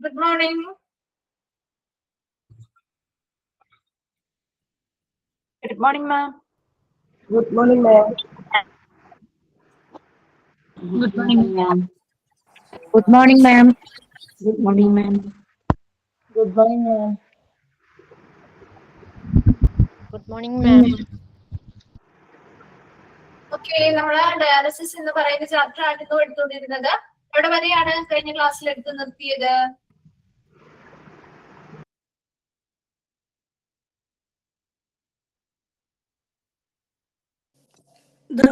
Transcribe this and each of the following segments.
Good morning. Good morning, ma'am. Good morning, ma'am. Good morning, ma'am. Good morning, ma'am. Good morning, ma'am. Good morning, ma'am. Good morning, ma'am. Okay, നമ്മള് dialysis എന്ന് പറയുന്ന chapter ആയിരുന്നു എടുത്തുകൊണ്ടിരുന്നത്. എവിടെ വരെയാണ് കഴിഞ്ഞ ക്ലാസ്സിൽ എടുത്തു നിർത്തിയത്? The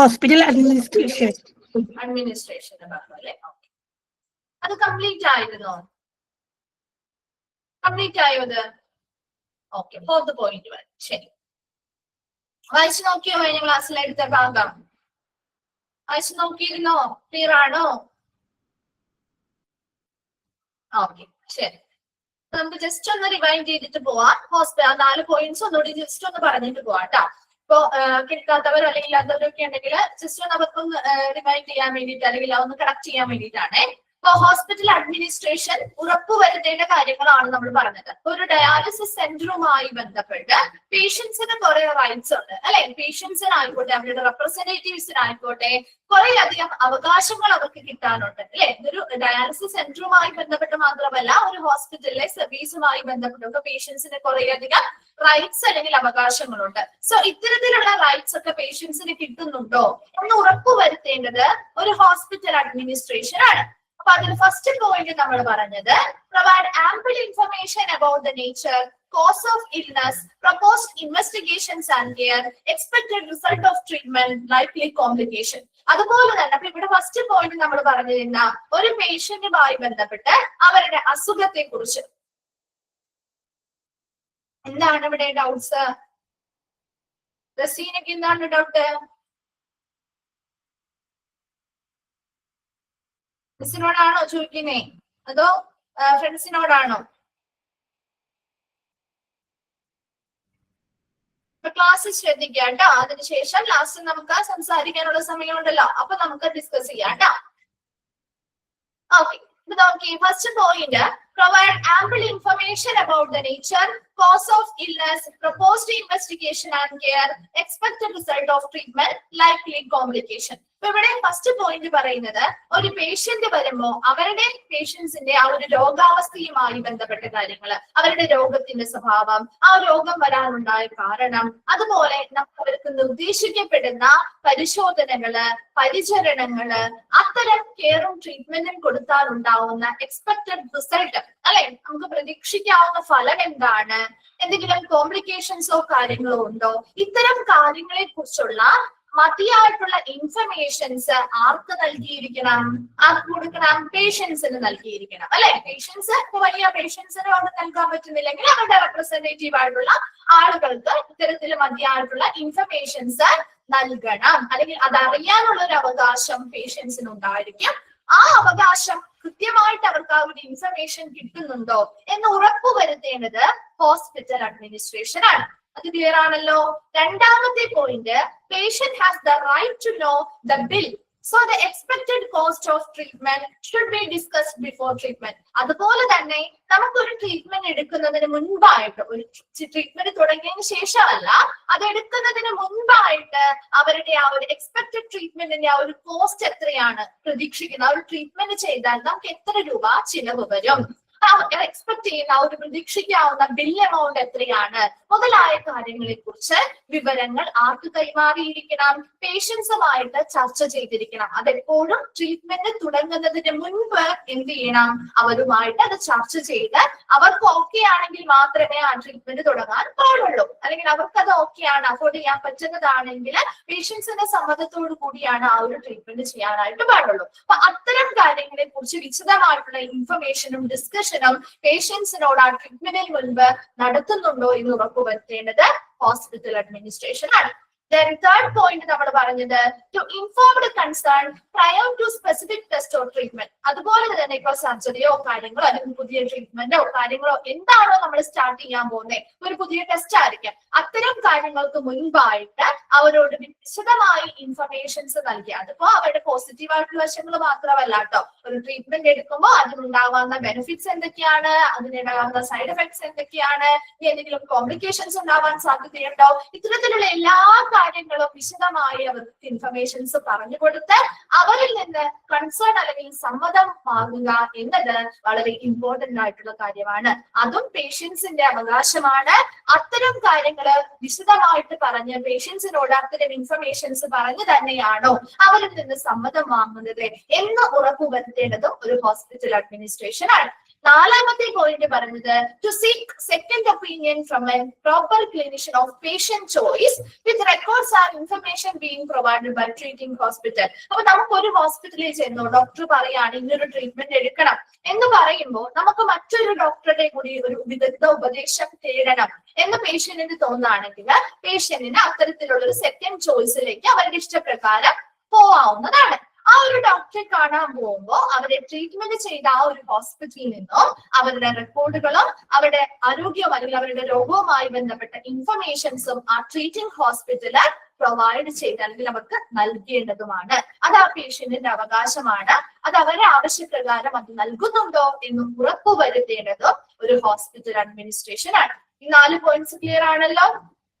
hospital administration. അഡ്മിനിസ്ട്രേഷൻ പറഞ്ഞു അല്ലെ? അത് കംപ്ലീറ്റ് ആയിരുന്നോ? കംപ്ലീറ്റ് ആയോ അത്? ഓക്കെ, ഫോർത്ത് പോയിന്റ് വരെ ശരി. വായിച്ചു നോക്കിയോ കഴിഞ്ഞ ക്ലാസ്സിൽ എടുത്ത ഭാഗം? വായിച്ചു നോക്കിയിരുന്നോ? ക്ലിയർ ആണോ? ഓക്കെ, ശരി. നമുക്ക് ജസ്റ്റ് ഒന്ന് റിവൈൻഡ് ചെയ്തിട്ട് പോവാം. 4 പോയിന്റ്സ് ഒന്നുകൂടി ജസ്റ്റ് ഒന്ന് പറഞ്ഞിട്ട് പോവാം കേട്ടോ. ഇപ്പൊ കേൾക്കാത്തവർ അല്ലെങ്കിൽ ഇല്ലാത്തവരൊക്കെ ഉണ്ടെങ്കിൽ ജസ്റ്റ് ഒന്ന് അവർക്കൊന്ന് റിവൈൻഡ് ചെയ്യാൻ വേണ്ടിയിട്ട് അല്ലെങ്കിൽ ഒന്ന് കറക്റ്റ് ചെയ്യാൻ വേണ്ടിയിട്ടാണ്. ഇപ്പൊ ഹോസ്പിറ്റൽ അഡ്മിനിസ്ട്രേഷൻ ഉറപ്പുവരുത്തേണ്ട കാര്യങ്ങളാണ് നമ്മൾ പറഞ്ഞത്. ഒരു ഡയാലിസിസ് സെന്ററുമായി ബന്ധപ്പെട്ട് പേഷ്യൻസിന് കുറെ റൈറ്റ്സ് ഉണ്ട് അല്ലെ? പേഷ്യൻസിനായിക്കോട്ടെ അവരുടെ റെപ്രസെന്റേറ്റീവ്സിനായിക്കോട്ടെ കുറെ അധികം അവകാശങ്ങൾ അവർക്ക് കിട്ടാനുണ്ട് അല്ലെ? ഇതൊരു ഡയാലിസിസ് സെന്ററുമായി ബന്ധപ്പെട്ട് മാത്രമല്ല, ഒരു ഹോസ്പിറ്റലിലെ സർവീസുമായി ബന്ധപ്പെട്ടൊക്കെ പേഷ്യൻസിന് കുറെ അധികം റൈറ്റ്സ് അല്ലെങ്കിൽ അവകാശങ്ങളുണ്ട്. സോ ഇത്തരത്തിലുള്ള റൈറ്റ്സ് ഒക്കെ പേഷ്യൻസിന് കിട്ടുന്നുണ്ടോ എന്ന് ഉറപ്പുവരുത്തേണ്ടത് ഒരു ഹോസ്പിറ്റൽ അഡ്മിനിസ്ട്രേഷൻ ആണ്. അപ്പൊ അതിൽ ഫസ്റ്റ് പോയിന്റ് നമ്മൾ പറഞ്ഞത് provide ample information about the nature, cause of illness, proposed investigations and care, expected result of treatment, likely complication. അതുപോലെ തന്നെ അപ്പൊ ഇവിടെ ഫസ്റ്റ് പോയിന്റ് നമ്മൾ പറഞ്ഞിരുന്ന ഒരു പേഷ്യന്റുമായി ബന്ധപ്പെട്ട് അവരുടെ അസുഖത്തെ കുറിച്ച് എന്താണ് ഇവിടെ ഡൗട്ട്സ്? റസീനക്ക് എന്താണ് ഡൗട്ട്? മിസ്സിനോടാണോ ചോദിക്കുന്നേ അതോ ഫ്രണ്ട്സിനോടാണോ? ക്ലാസ് ശ്രദ്ധിക്കുക കേട്ടോ. അതിനുശേഷം ലാസ്റ്റ് നമുക്ക് സംസാരിക്കാനുള്ള സമയമുണ്ടല്ലോ, അപ്പൊ നമുക്ക് ഡിസ്കസ് ചെയ്യാം കേട്ടോ. ഓക്കെ, ഇപ്പൊ നോക്കി first point provide ample information about the nature, cause of illness, proposed investigation and care, expected result of treatment, likely complication. ഇപ്പൊ ഇവിടെ ഫസ്റ്റ് പോയിന്റ് പറയുന്നത് ഒരു പേഷ്യന്റ് വരുമ്പോ അവരുടെ പേഷ്യൻസിന്റെ ആ ഒരു രോഗാവസ്ഥയുമായി ബന്ധപ്പെട്ട കാര്യങ്ങൾ, അവരുടെ രോഗത്തിന്റെ സ്വഭാവം, ആ രോഗം വരാനുണ്ടായ കാരണം, അതുപോലെ നമുക്ക് അവർക്ക് നിർദ്ദേശിക്കപ്പെടുന്ന പരിശോധനകള്, പരിചരണങ്ങള്, അത്തരം കെയറും ട്രീറ്റ്മെന്റും കൊടുത്താൽ ഉണ്ടാവുന്ന എക്സ്പെക്ടഡ് റിസൾട്ട് അല്ലെ, നമുക്ക് പ്രതീക്ഷിക്കാവുന്ന ഫലം എന്താണ്, എന്തെങ്കിലും കോംപ്ലിക്കേഷൻസോ കാര്യങ്ങളോ ഉണ്ടോ, ഇത്തരം കാര്യങ്ങളെ കുറിച്ചുള്ള മതിയായിട്ടുള്ള ഇൻഫർമേഷൻസ് ആർക്ക് നൽകിയിരിക്കണം? ആർക്ക് കൊടുക്കണം? പേഷ്യൻസിന് നൽകിയിരിക്കണം അല്ലെ? പേഷ്യൻസ് വലിയ പേഷ്യൻസിന് കൊണ്ട് നൽകാൻ പറ്റുന്നില്ലെങ്കിൽ അവരുടെ റെപ്രസെന്റേറ്റീവ് ആയിട്ടുള്ള ആളുകൾക്ക് ഇത്തരത്തിൽ മതിയായിട്ടുള്ള ഇൻഫർമേഷൻസ് നൽകണം, അല്ലെങ്കിൽ അതറിയാനുള്ള ഒരു അവകാശം പേഷ്യൻസിന് ഉണ്ടായിരിക്കും. ആ അവകാശം കൃത്യമായിട്ട് അവർക്ക് ആ ഒരു ഇൻഫർമേഷൻ കിട്ടുന്നുണ്ടോ എന്ന് ഉറപ്പുവരുത്തേണ്ടത് ഹോസ്പിറ്റൽ അഡ്മിനിസ്ട്രേഷൻ ആണ്. അത് ക്ലിയർ ആണല്ലോ. രണ്ടാമത്തെ point, patient has the right to know the bill, so the expected cost of treatment should be discussed before treatment. അതുപോലെ തന്നെ നമുക്കൊരു ട്രീറ്റ്മെന്റ് എടുക്കുന്നതിന് മുൻപായിട്ട്, ഒരു ട്രീറ്റ്മെന്റ് തുടങ്ങിയതിന് ശേഷമല്ല, അത് എടുക്കുന്നതിന് മുൻപായിട്ട് അവരുടെ ആ ഒരു എക്സ്പെക്ടഡ് ട്രീറ്റ്മെന്റിന്റെ ആ ഒരു കോസ്റ്റ് എത്രയാണ് പ്രതീക്ഷിക്കുന്നത്, ആ ഒരു ട്രീറ്റ്മെന്റ് ചെയ്താൽ നമുക്ക് എത്ര രൂപ ചിലവ് വരും, എക്സ്പെക്ട് ചെയ്യുന്ന ഒരു പ്രതീക്ഷിക്കാവുന്ന ബിൽ എമൗണ്ട് എത്രയാണ് മുതലായ കാര്യങ്ങളെ കുറിച്ച് വിവരങ്ങൾ ആർക്ക് കൈമാറിയിരിക്കണം? പേഷ്യൻസുമായിട്ട് ചർച്ച ചെയ്തിരിക്കണം. അതെപ്പോഴും ട്രീറ്റ്മെന്റ് തുടങ്ങുന്നതിന് മുൻപ് എന്ത് ചെയ്യണം? അവരുമായിട്ട് അത് ചർച്ച ചെയ്ത് അവർക്ക് ഓക്കെ ആണെങ്കിൽ മാത്രമേ ആ ട്രീറ്റ്മെന്റ് തുടങ്ങാൻ പാടുള്ളൂ. അല്ലെങ്കിൽ അവർക്ക് അത് ഓക്കെയാണ്, അഫോർഡ് ചെയ്യാൻ പറ്റുന്നതാണെങ്കിൽ പേഷ്യൻസിന്റെ സമ്മതത്തോടു കൂടിയാണ് ആ ഒരു ട്രീറ്റ്മെന്റ് ചെയ്യാനായിട്ട് പാടുള്ളൂ. അപ്പൊ അത്തരം കാര്യങ്ങളെ കുറിച്ച് വിശദമായിട്ടുള്ള ഇൻഫർമേഷനും ഡിസ്കഷനും പേഷ്യൻസിനോട് ആ ട്രീറ്റ്മെന്റിന് മുൻപ് നടത്തുന്നുണ്ടോ എന്ന് ഉറപ്പുവരുത്തേണ്ടത് ഹോസ്പിറ്റൽ അഡ്മിനിസ്ട്രേഷൻ ആണ്. Then third point നമ്മൾ പറഞ്ഞത് to inform the concern prior to specific test or treatment. അതുപോലെ തന്നെ ഇപ്പോൾ സർജറിയോ കാര്യങ്ങളോ അല്ലെങ്കിൽ പുതിയ ട്രീറ്റ്മെന്റോ കാര്യങ്ങളോ എന്താണോ നമ്മൾ സ്റ്റാർട്ട് ചെയ്യാൻ പോകുന്നത്, ഒരു പുതിയ ടെസ്റ്റ് ആയിരിക്കും, അത്തരം കാര്യങ്ങൾക്ക് മുൻപായിട്ട് അവരോട് വിശദമായി ഇൻഫർമേഷൻസ് നൽകി. അതിപ്പോ അവരുടെ പോസിറ്റീവ് ആയിട്ടുള്ള വശങ്ങൾ മാത്രമല്ല കേട്ടോ, ഒരു ട്രീറ്റ്മെന്റ് എടുക്കുമ്പോൾ അതിനുണ്ടാവാവുന്ന ബെനിഫിറ്റ്സ് എന്തൊക്കെയാണ്, അതിനുണ്ടാകുന്ന സൈഡ് എഫക്ട്സ് എന്തൊക്കെയാണ്, എന്തെങ്കിലും കോംപ്ലിക്കേഷൻസ് ഉണ്ടാവാൻ സാധ്യതയുണ്ടോ, ഇത്തരത്തിലുള്ള എല്ലാ കാര്യങ്ങളും വിശദമായി അവർക്ക് ഇൻഫർമേഷൻസ് പറഞ്ഞു കൊടുത്ത് അവരിൽ നിന്ന് കൺസേൺ അല്ലെങ്കിൽ സമ്മതം വാങ്ങുക എന്നത് വളരെ ഇമ്പോർട്ടന്റ് ആയിട്ടുള്ള കാര്യമാണ്. അതും പേഷ്യൻസിന്റെ അവകാശമാണ്. അത്തരം കാര്യങ്ങള് വിശദമായിട്ട് പറഞ്ഞ് പേഷ്യൻസിനോട് അത്തരം ഇൻഫർമേഷൻസ് പറഞ്ഞു തന്നെയാണോ അവരിൽ നിന്ന് സമ്മതം വാങ്ങുന്നത് എന്ന് ഉറപ്പുവരുത്തേണ്ടതും ഒരു ഹോസ്പിറ്റൽ അഡ്മിനിസ്ട്രേഷൻ ആണ്. നാലാമത്തെ പോയിന്റ് പറഞ്ഞത് to seek second opinion from a proper clinician of patient choice with records and information being provided by treating hospital. അപ്പൊ നമുക്ക് ഒരു ഹോസ്പിറ്റലിൽ ചെന്നു ഡോക്ടർ പറയാണ് ഇന്നൊരു ട്രീറ്റ്മെന്റ് എടുക്കണം എന്ന് പറയുമ്പോൾ നമുക്ക് മറ്റൊരു ഡോക്ടറുടെ കൂടി ഒരു വിദഗ്ധ ഉപദേശം തേടണം എന്ന് പേഷ്യന്റിന് തോന്നുകയാണെങ്കിൽ പേഷ്യന്റിന് അത്തരത്തിലുള്ള ഒരു സെക്കൻഡ് ചോയ്സിലേക്ക് അവരുടെ ഇഷ്ടപ്രകാരം പോവാവുന്നതാണ്. ആ ഒരു ഡോക്ടറെ കാണാൻ പോകുമ്പോൾ അവരെ ട്രീറ്റ്മെന്റ് ചെയ്ത ആ ഒരു ഹോസ്പിറ്റലിൽ നിന്നും അവരുടെ റെക്കോർഡുകളും അവരുടെ ആരോഗ്യവും അല്ലെങ്കിൽ അവരുടെ രോഗവുമായി ബന്ധപ്പെട്ട ഇൻഫർമേഷൻസും ആ ട്രീറ്റിംഗ് ഹോസ്പിറ്റല് പ്രൊവൈഡ് ചെയ്ത് അല്ലെങ്കിൽ അവർക്ക് നൽകേണ്ടതുമാണ്. അത് ആ പേഷ്യന്റിന്റെ അവകാശമാണ്. അത് അവരുടെ ആവശ്യപ്രകാരം അത് നൽകുന്നുണ്ടോ എന്ന് ഉറപ്പുവരുത്തേണ്ടതും ഒരു ഹോസ്പിറ്റൽ അഡ്മിനിസ്ട്രേഷൻ ആണ്. ഈ 4 പോയിന്റ്സ് ക്ലിയർ ആണല്ലോ?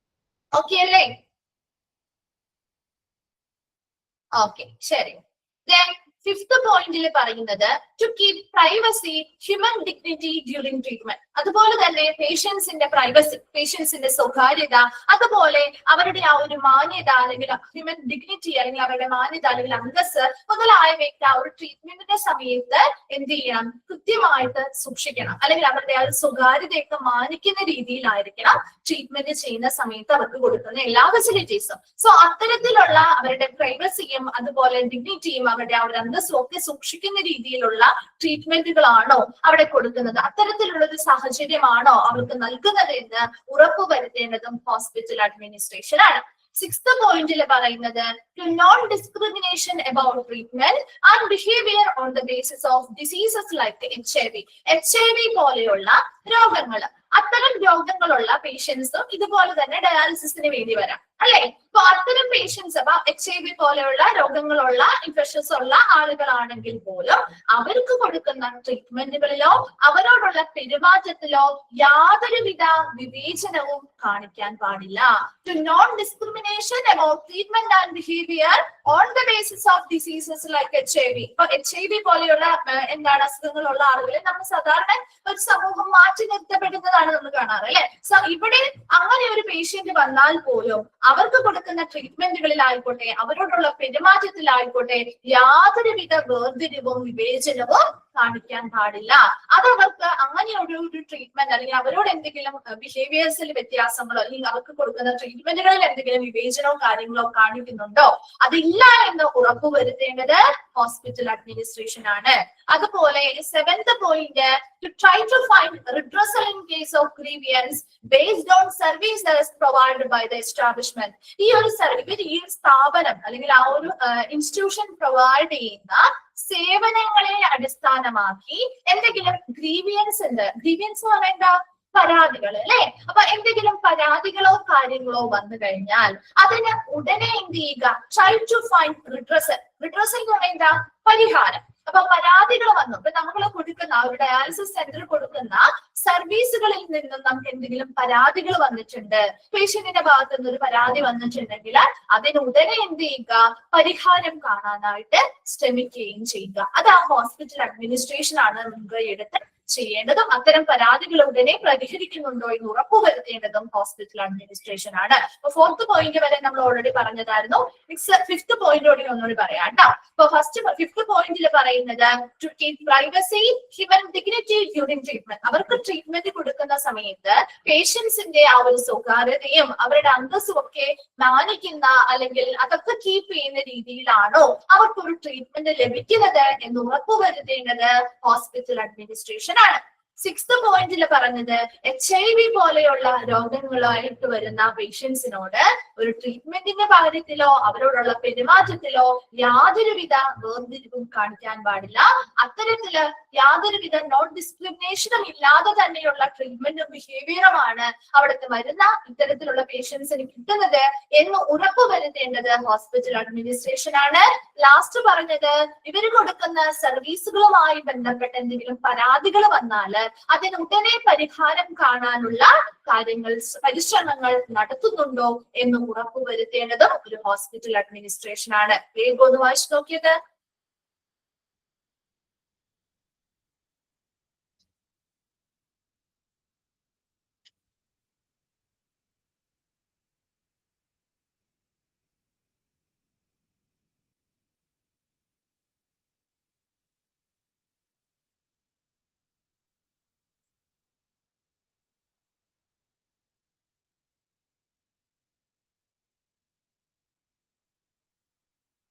ഓക്കെ അല്ലേ? ഓക്കെ, ശരി. Then fifth പോയിന്റിൽ പറയുന്നത് to keep privacy human dignity during treatment. അതുപോലെ തന്നെ പേഷ്യൻസിന്റെ പ്രൈവസി, പേഷ്യൻസിന്റെ സ്വകാര്യത, അതുപോലെ അവരുടെ ആ ഒരു മാന്യത അല്ലെങ്കിൽ ഹ്യൂമൻ ഡിഗ്നിറ്റി അല്ലെങ്കിൽ അവരുടെ മാന്യത അല്ലെങ്കിൽ അന്തസ് മുതലായവയൊക്കെ ആ ഒരു ട്രീറ്റ്മെന്റിന്റെ സമയത്ത് എന്ത് ചെയ്യണം, കൃത്യമായിട്ട് സൂക്ഷിക്കണം. അല്ലെങ്കിൽ അവരുടെ ആ ഒരു സ്വകാര്യതയൊക്കെ മാനിക്കുന്ന രീതിയിലായിരിക്കണം ട്രീറ്റ്മെന്റ് ചെയ്യുന്ന സമയത്ത് അവർക്ക് കൊടുക്കുന്ന എല്ലാ ഫെസിലിറ്റീസും. സോ അത്തരത്തിലുള്ള അവരുടെ പ്രൈവസിയും അതുപോലെ ഡിഗ്നിറ്റിയും അവരുടെ ആ ഒരു അന്തസ്സും ഒക്കെ സൂക്ഷിക്കുന്ന രീതിയിലുള്ള ട്രീറ്റ്മെന്റുകളാണോ അവിടെ കൊടുക്കുന്നത്, അത്തരത്തിലുള്ള ഒരു സാഹചര്യമാണോ അവർക്ക് നൽകുന്നത് എന്ന് ഉറപ്പുവരുത്തേണ്ടതും ഹോസ്പിറ്റൽ അഡ്മിനിസ്ട്രേഷൻ ആണ്. 6th പോയിന്റിൽ പറയുന്നത് to non discrimination about treatment and behaviour on the basis of diseases like HIV പോലെയുള്ള രോഗങ്ങൾ. അത്തരം രോഗങ്ങളുള്ള പേഷ്യൻസും ഇതുപോലെ തന്നെ ഡയാലിസിസിന് വേണ്ടി വരാം അല്ലെ. അപ്പൊ അത്തരം പേഷ്യൻസ് അപ്പൊ HIV പോലെയുള്ള രോഗങ്ങളുള്ള ഇൻഫെക്ഷൻസ് ഉള്ള ആളുകളാണെങ്കിൽ പോലും അവർക്ക് കൊടുക്കുന്ന ട്രീറ്റ്മെന്റുകളിലോ അവരോടുള്ള പെരുമാറ്റത്തിലോ യാതൊരുവിധ വിവേചനവും കാണിക്കാൻ പാടില്ല. To non discrimination about treatment and behaviour on the basis of diseases like HIV. ഇപ്പൊ HIV പോലെയുള്ള എന്താണ് അസുഖങ്ങളുള്ള ആളുകളെ നമ്മൾ സാധാരണ ഒരു സമൂഹം മാറ്റി നിർത്തപ്പെടുന്നതാണ് നമ്മൾ കാണാറ് അല്ലെ. സോ ഇവിടെ അങ്ങനെ ഒരു പേഷ്യന്റ് വന്നാൽ പോലും അവർക്ക് കൊടുക്കുന്ന ട്രീറ്റ്മെന്റുകളിലായിക്കോട്ടെ അവരോടുള്ള പെരുമാറ്റത്തിലായിക്കോട്ടെ യാതൊരുവിധ വേർതിരിവും വിവേചനവും കാണിക്കാൻ പാടില്ല. അത് അവർക്ക് അങ്ങനെ ഒരു ട്രീറ്റ്മെന്റ് അല്ലെങ്കിൽ അവരോട് എന്തെങ്കിലും ബിഹേവിയേഴ്സിൽ വ്യത്യാസങ്ങളോ അല്ലെങ്കിൽ അവർക്ക് കൊടുക്കുന്ന ട്രീറ്റ്മെന്റുകളിൽ എന്തെങ്കിലും വിവേചനവും കാര്യങ്ങളോ കാണിക്കുന്നുണ്ടോ അതില്ല എന്ന് ഉറപ്പുവരുത്തേണ്ടത് ഹോസ്പിറ്റൽ അഡ്മിനിസ്ട്രേഷൻ ആണ്. അതുപോലെ 7th point to try to find redressal in case of grievance based on services provided by the establishment. ഈ ഒരു സർവീസ് ഈ സ്ഥാപനം അല്ലെങ്കിൽ ആ ഒരു ഇൻസ്റ്റിറ്റ്യൂഷൻ പ്രൊവൈഡ് ചെയ്യുന്ന സേവനങ്ങളെ അടിസ്ഥാനമാക്കി എന്തെങ്കിലും ഗ്രീവിയൻസ് ഉണ്ട്. ഗ്രീവിയൻസ് എന്ന് പറയുന്നത് പരാതികൾ അല്ലെ. അപ്പൊ എന്തെങ്കിലും പരാതികളോ കാര്യങ്ങളോ വന്നു കഴിഞ്ഞാൽ അതിന് ഉടനെ എന്ത് ചെയ്യുക, try to find redressal. Redressal എന്ന് പറയുന്നത് പരിഹാരം. അപ്പൊ പരാതികൾ വന്നു, ഇപ്പൊ നമ്മൾ കൊടുക്കുന്ന ഒരു ഡയാലിസിസ് സെന്ററിൽ കൊടുക്കുന്ന സർവീസുകളിൽ നിന്നും നമുക്ക് എന്തെങ്കിലും പരാതികൾ വന്നിട്ടുണ്ട്, പേഷ്യന്റിന്റെ ഭാഗത്തു നിന്ന് ഒരു പരാതി വന്നിട്ടുണ്ടെങ്കിൽ അതിന് ഉടനെ എന്ത് ചെയ്യുക, പരിഹാരം കാണാനായിട്ട് ശ്രമിക്കുകയും ചെയ്യുക. അത് ആ ഹോസ്പിറ്റൽ അഡ്മിനിസ്ട്രേഷൻ ആണ് മുൻകൈ എടുത്ത് ചെയ്യേണ്ടതും അത്തരം പരാതികൾ ഉടനെ പരിഹരിക്കുന്നുണ്ടോ എന്ന് ഉറപ്പുവരുത്തേണ്ടതും ഹോസ്പിറ്റൽ അഡ്മിനിസ്ട്രേഷൻ ആണ്. അപ്പൊ 4th പോയിന്റ് വരെ നമ്മൾ ഓൾറെഡി പറഞ്ഞതായിരുന്നു. 5th പോയിന്റോടെ ഒന്നുകൂടി പറയാം കേട്ടോ. അപ്പൊ 5th പോയിന്റിൽ പറയുന്നത് to keep privacy human dignity during treatment. അവർക്ക് ട്രീറ്റ്മെന്റ് കൊടുക്കുന്ന സമയത്ത് പേഷ്യൻസിന്റെ ആ ഒരു സ്വകാര്യതയും അവരുടെ അന്തസ്സും ഒക്കെ മാനിക്കുന്ന അല്ലെങ്കിൽ അതൊക്കെ കീപ്പ് ചെയ്യുന്ന രീതിയിലാണോ അവർക്കൊരു ട്രീറ്റ്മെന്റ് ലഭിക്കുന്നത് എന്ന് ഉറപ്പുവരുത്തേണ്ടത് ഹോസ്പിറ്റൽ അഡ്മിനിസ്ട്രേഷൻ ആണ്. സിക്സ്ത് പോയിന്റിൽ പറഞ്ഞത് HIV പോലെയുള്ള രോഗങ്ങളായിട്ട് വരുന്ന പേഷ്യൻസിനോട് ഒരു ട്രീറ്റ്മെന്റിന്റെ കാര്യത്തിലോ അവരോടുള്ള പെരുമാറ്റത്തിലോ യാതൊരുവിധ വേർതിരിവും കാണിക്കാൻ പാടില്ല. അത്തരത്തില് യാതൊരുവിധ നോൺ ഡിസ്ക്രിമിനേഷനും ഇല്ലാതെ തന്നെയുള്ള ട്രീറ്റ്മെന്റും ബിഹേവിയറുമാണ് അവിടുത്തെ വരുന്ന ഇത്തരത്തിലുള്ള പേഷ്യൻസിന് കിട്ടുന്നത് എന്ന് ഉറപ്പുവരുത്തേണ്ടത് ഹോസ്പിറ്റൽ അഡ്മിനിസ്ട്രേഷൻ ആണ്. ലാസ്റ്റ് പറഞ്ഞത് ഇവർ കൊടുക്കുന്ന സർവീസുകളുമായി ബന്ധപ്പെട്ട എന്തെങ്കിലും പരാതികൾ വന്നാല് അതിന് ഉടനെ പരിഹാരം കാണാനുള്ള കാര്യങ്ങൾ പരിശ്രമങ്ങൾ നടത്തുന്നുണ്ടോ എന്ന് ഉറപ്പുവരുത്തേണ്ടതും ഒരു ഹോസ്പിറ്റൽ അഡ്മിനിസ്ട്രേഷൻ ആണ്. വേഗം ഒന്ന് വായിച്ചു നോക്കിയത്.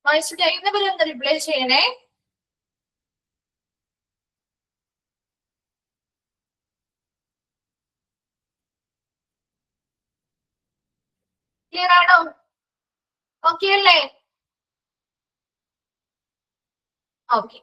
വായിച്ചിട്ട് ഇന്നവരൊന്ന് റിപ്ലൈ ചെയ്യണേ. ക്ലിയർ ആണോ? ഓക്കെ അല്ലേ? ഓക്കെ,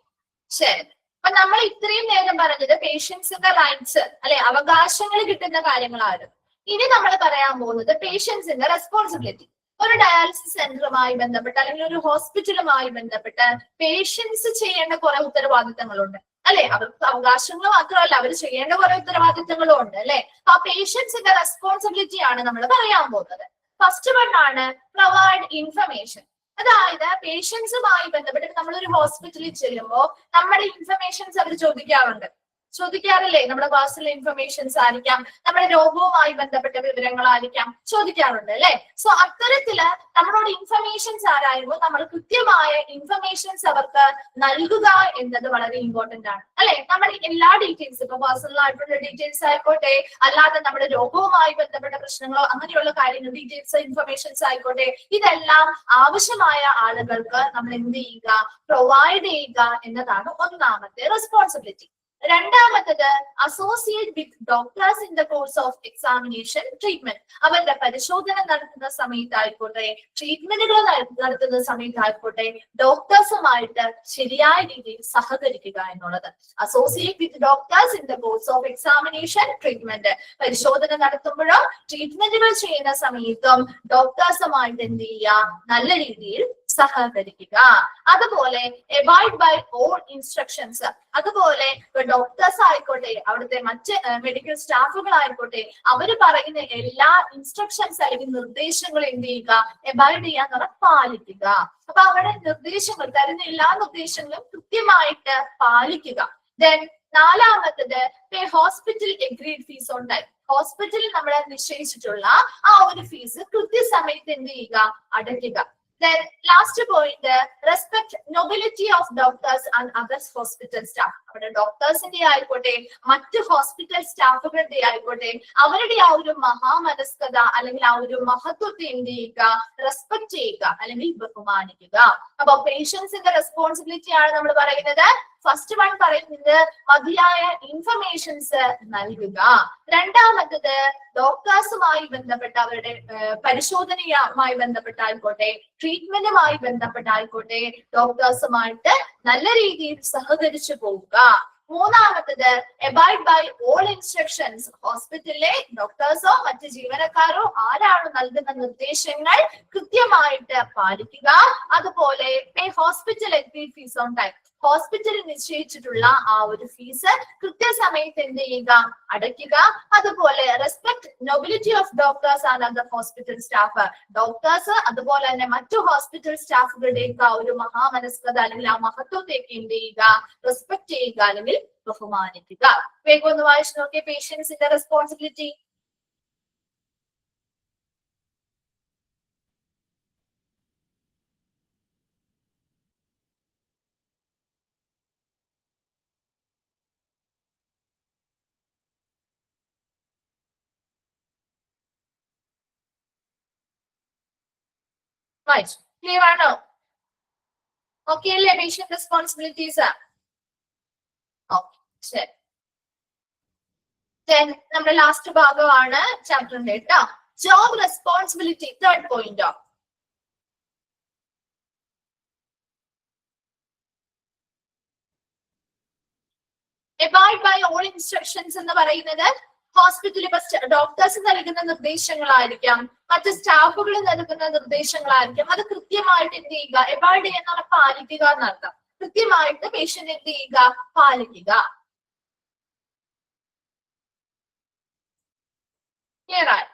ശരി. അപ്പൊ നമ്മൾ ഇത്രയും നേരം പറഞ്ഞത് പേഷ്യൻസിന്റെ റൈറ്റ്സ് അല്ലെ, അവകാശങ്ങൾ കിട്ടുന്ന കാര്യങ്ങളായിരുന്നു. ഇനി നമ്മൾ പറയാൻ പോകുന്നത് പേഷ്യൻസിന്റെ റെസ്പോൺസിബിലിറ്റി. ഒരു ഡയാലിസിസ് സെന്ററുമായി ബന്ധപ്പെട്ട് അല്ലെങ്കിൽ ഒരു ഹോസ്പിറ്റലുമായി ബന്ധപ്പെട്ട് പേഷ്യൻസ് ചെയ്യേണ്ട കുറെ ഉത്തരവാദിത്തങ്ങളുണ്ട് അല്ലെ. അവർക്ക് അവകാശങ്ങൾ മാത്രമല്ല, അവർ ചെയ്യേണ്ട കുറെ ഉത്തരവാദിത്തങ്ങളും ഉണ്ട് അല്ലെ. ആ പേഷ്യൻസിന്റെ റെസ്പോൺസിബിലിറ്റി ആണ് നമ്മൾ പറയാൻ പോകുന്നത്. ഫസ്റ്റ് വൺ ആണ് പ്രൊവൈഡ് ഇൻഫർമേഷൻ. അതായത് പേഷ്യൻസുമായി ബന്ധപ്പെട്ട് നമ്മളൊരു ഹോസ്പിറ്റലിൽ ചെല്ലുമ്പോൾ നമ്മുടെ ഇൻഫർമേഷൻസ് അവർ ചോദിക്കാറില്ലേ? നമ്മുടെ പേഴ്സണൽ ഇൻഫർമേഷൻസ് ആയിരിക്കാം, നമ്മുടെ രോഗവുമായി ബന്ധപ്പെട്ട വിവരങ്ങളായിരിക്കാം ചോദിക്കാറുണ്ട് അല്ലെ. സോ അത്തരത്തില് നമ്മളോട് ഇൻഫർമേഷൻസ് ആരായുമ്പോൾ നമ്മൾ കൃത്യമായ ഇൻഫർമേഷൻസ് അവർക്ക് നൽകുക എന്നത് വളരെ ഇമ്പോർട്ടന്റ് ആണ് അല്ലെ. നമ്മുടെ എല്ലാ ഡീറ്റെയിൽസ്, ഇപ്പൊ പേഴ്സണൽ ആയിട്ടുള്ള ഡീറ്റെയിൽസ് ആയിക്കോട്ടെ, അല്ലാതെ നമ്മുടെ രോഗവുമായി ബന്ധപ്പെട്ട പ്രശ്നങ്ങളോ അങ്ങനെയുള്ള കാര്യങ്ങൾ ഡീറ്റെയിൽസ് ഇൻഫർമേഷൻസ് ആയിക്കോട്ടെ, ഇതെല്ലാം ആവശ്യമായ ആളുകൾക്ക് നമ്മൾ എന്ത് ചെയ്യുക? പ്രൊവൈഡ് ചെയ്യുക എന്നതാണ് ഒന്നാമത്തെ റെസ്പോൺസിബിലിറ്റി. രണ്ടാമത്തത് associate with doctors in the course of examination treatment. അവരുടെ പരിശോധന നടത്തുന്ന സമയത്തായിക്കോട്ടെ, ട്രീറ്റ്മെന്റുകൾ നടത്തുന്ന സമയത്തായിക്കോട്ടെ, ഡോക്ടേഴ്സുമായിട്ട് ശരിയായ രീതിയിൽ സഹകരിക്കുക എന്നുള്ളത്. Associate with doctors in the course of examination treatment. പരിശോധന നടത്തുമ്പോഴും ട്രീറ്റ്മെന്റുകൾ ചെയ്യുന്ന സമയത്തും ഡോക്ടേഴ്സുമായിട്ട് എന്ത് ചെയ്യുക? നല്ല രീതിയിൽ സഹകരിക്കുക. അതുപോലെ അവോയ്ഡ് ബൈ ഓൾ ഇൻസ്ട്രക്ഷൻസ്. അതുപോലെ ഡോക്ടേഴ്സ് ആയിക്കോട്ടെ, അവിടുത്തെ മറ്റ് മെഡിക്കൽ സ്റ്റാഫുകൾ ആയിക്കോട്ടെ, അവർ പറയുന്ന എല്ലാ ഇൻസ്ട്രക്ഷൻസ് അല്ലെങ്കിൽ നിർദ്ദേശങ്ങൾ എന്ത് ചെയ്യുക? അവോയ്ഡ് ചെയ്യാന്ന് പറഞ്ഞാൽ പാലിക്കുക. അപ്പൊ അവരുടെ നിർദ്ദേശങ്ങൾ, തരുന്ന എല്ലാ നിർദ്ദേശങ്ങളും കൃത്യമായിട്ട് പാലിക്കുക. ദെൻ നാലാമത്തത് pay hospital agreed fees on time. ഹോസ്പിറ്റലിൽ നമ്മൾ നിശ്ചയിച്ചിട്ടുള്ള ആ ഒരു ഫീസ് കൃത്യസമയത്ത് എന്ത് ചെയ്യുക? അടയ്ക്കുക. Then last point, respect nobility of doctors and other hospital staff. അവിടെ ഡോക്ടേഴ്സിന്റെ ആയിക്കോട്ടെ, മറ്റ് ഹോസ്പിറ്റൽ സ്റ്റാഫുകളുടെ ആയിക്കോട്ടെ, അവരുടെ ആ ഒരു മഹാമനസ്കത അല്ലെങ്കിൽ ആ ഒരു മഹത്വത്തെ എന്ത് ചെയ്യുക? റെസ്പെക്ട് ചെയ്യുക അല്ലെങ്കിൽ ബഹുമാനിക്കുക. അപ്പൊ പേഷ്യൻസിന്റെ റെസ്പോൺസിബിലിറ്റി ആണ് നമ്മൾ പറയുന്നത്. ഫസ്റ്റ് വൺ പറയുന്നത് മതിയായ ഇൻഫർമേഷൻസ് നൽകുക. രണ്ടാമത്തത് ഡോക്ടേഴ്സുമായി ബന്ധപ്പെട്ട അവരുടെ പരിശോധനയുമായി ബന്ധപ്പെട്ടായിക്കോട്ടെ, ട്രീറ്റ്മെന്റുമായി ബന്ധപ്പെട്ടായിക്കോട്ടെ, ഡോക്ടേഴ്സുമായിട്ട് നല്ല രീതിയിൽ സഹകരിച്ചു പോവുക. മൂന്നാമത്തത് abide by all instructions. ഹോസ്പിറ്റലിലെ ഡോക്ടേഴ്സോ മറ്റ് ജീവനക്കാരോ ആരാണ് നൽകുന്ന നിർദ്ദേശങ്ങൾ കൃത്യമായിട്ട് പാലിക്കുക. അതുപോലെ pay hospital agreed fees on time. ഹോസ്പിറ്റലിൽ നിശ്ചയിച്ചിട്ടുള്ള ആ ഒരു ഫീസ് കൃത്യസമയത്ത് എന്ത് ചെയ്യുക? അടയ്ക്കുക. അതുപോലെ respect nobility of doctors and other hospital staff. Doctors അതുപോലെ തന്നെ മറ്റു ഹോസ്പിറ്റൽ സ്റ്റാഫുകളുടെയൊക്കെ ആ ഒരു മഹാമനസ്കത അല്ലെങ്കിൽ ആ മഹത്വത്തേക്ക് എന്ത് ചെയ്യുക? റെസ്പെക്ട് ചെയ്യുക അല്ലെങ്കിൽ ബഹുമാനിക്കുക. വേഗം ഒന്ന് വായിച്ചു നോക്കിയ പേഷ്യൻസിന്റെ റെസ്പോൺസിബിലിറ്റി. വായിച്ചു. ക്ലിയർ ആണോ? ഓക്കെ അല്ലേ? പേഷ്യന്റ് റെസ്പോൺസിബിലിറ്റീസ് ശരി. Then നമ്മുടെ ലാസ്റ്റ് ഭാഗമാണ് ചാപ്റ്ററിന്റെ കേട്ടോ. Job responsibility, third point. Abide by all instructions എന്ന് പറയുന്നത് ഹോസ്പിറ്റലിൽ ഡോക്ടേഴ്സ് നൽകുന്ന നിർദ്ദേശങ്ങളായിരിക്കാം, മറ്റ് സ്റ്റാഫുകൾ നൽകുന്ന നിർദ്ദേശങ്ങളായിരിക്കാം. അത് കൃത്യമായിട്ട് എന്ത് ചെയ്യുക, എബൈഡ് ചെയ്യുന്ന പാലിക്കുക എന്നർത്ഥം. കൃത്യമായിട്ട് പേഷ്യന്റ് എന്ത് ചെയ്യുക, പാലിക്കുക. ക്ലിയർ ആയി?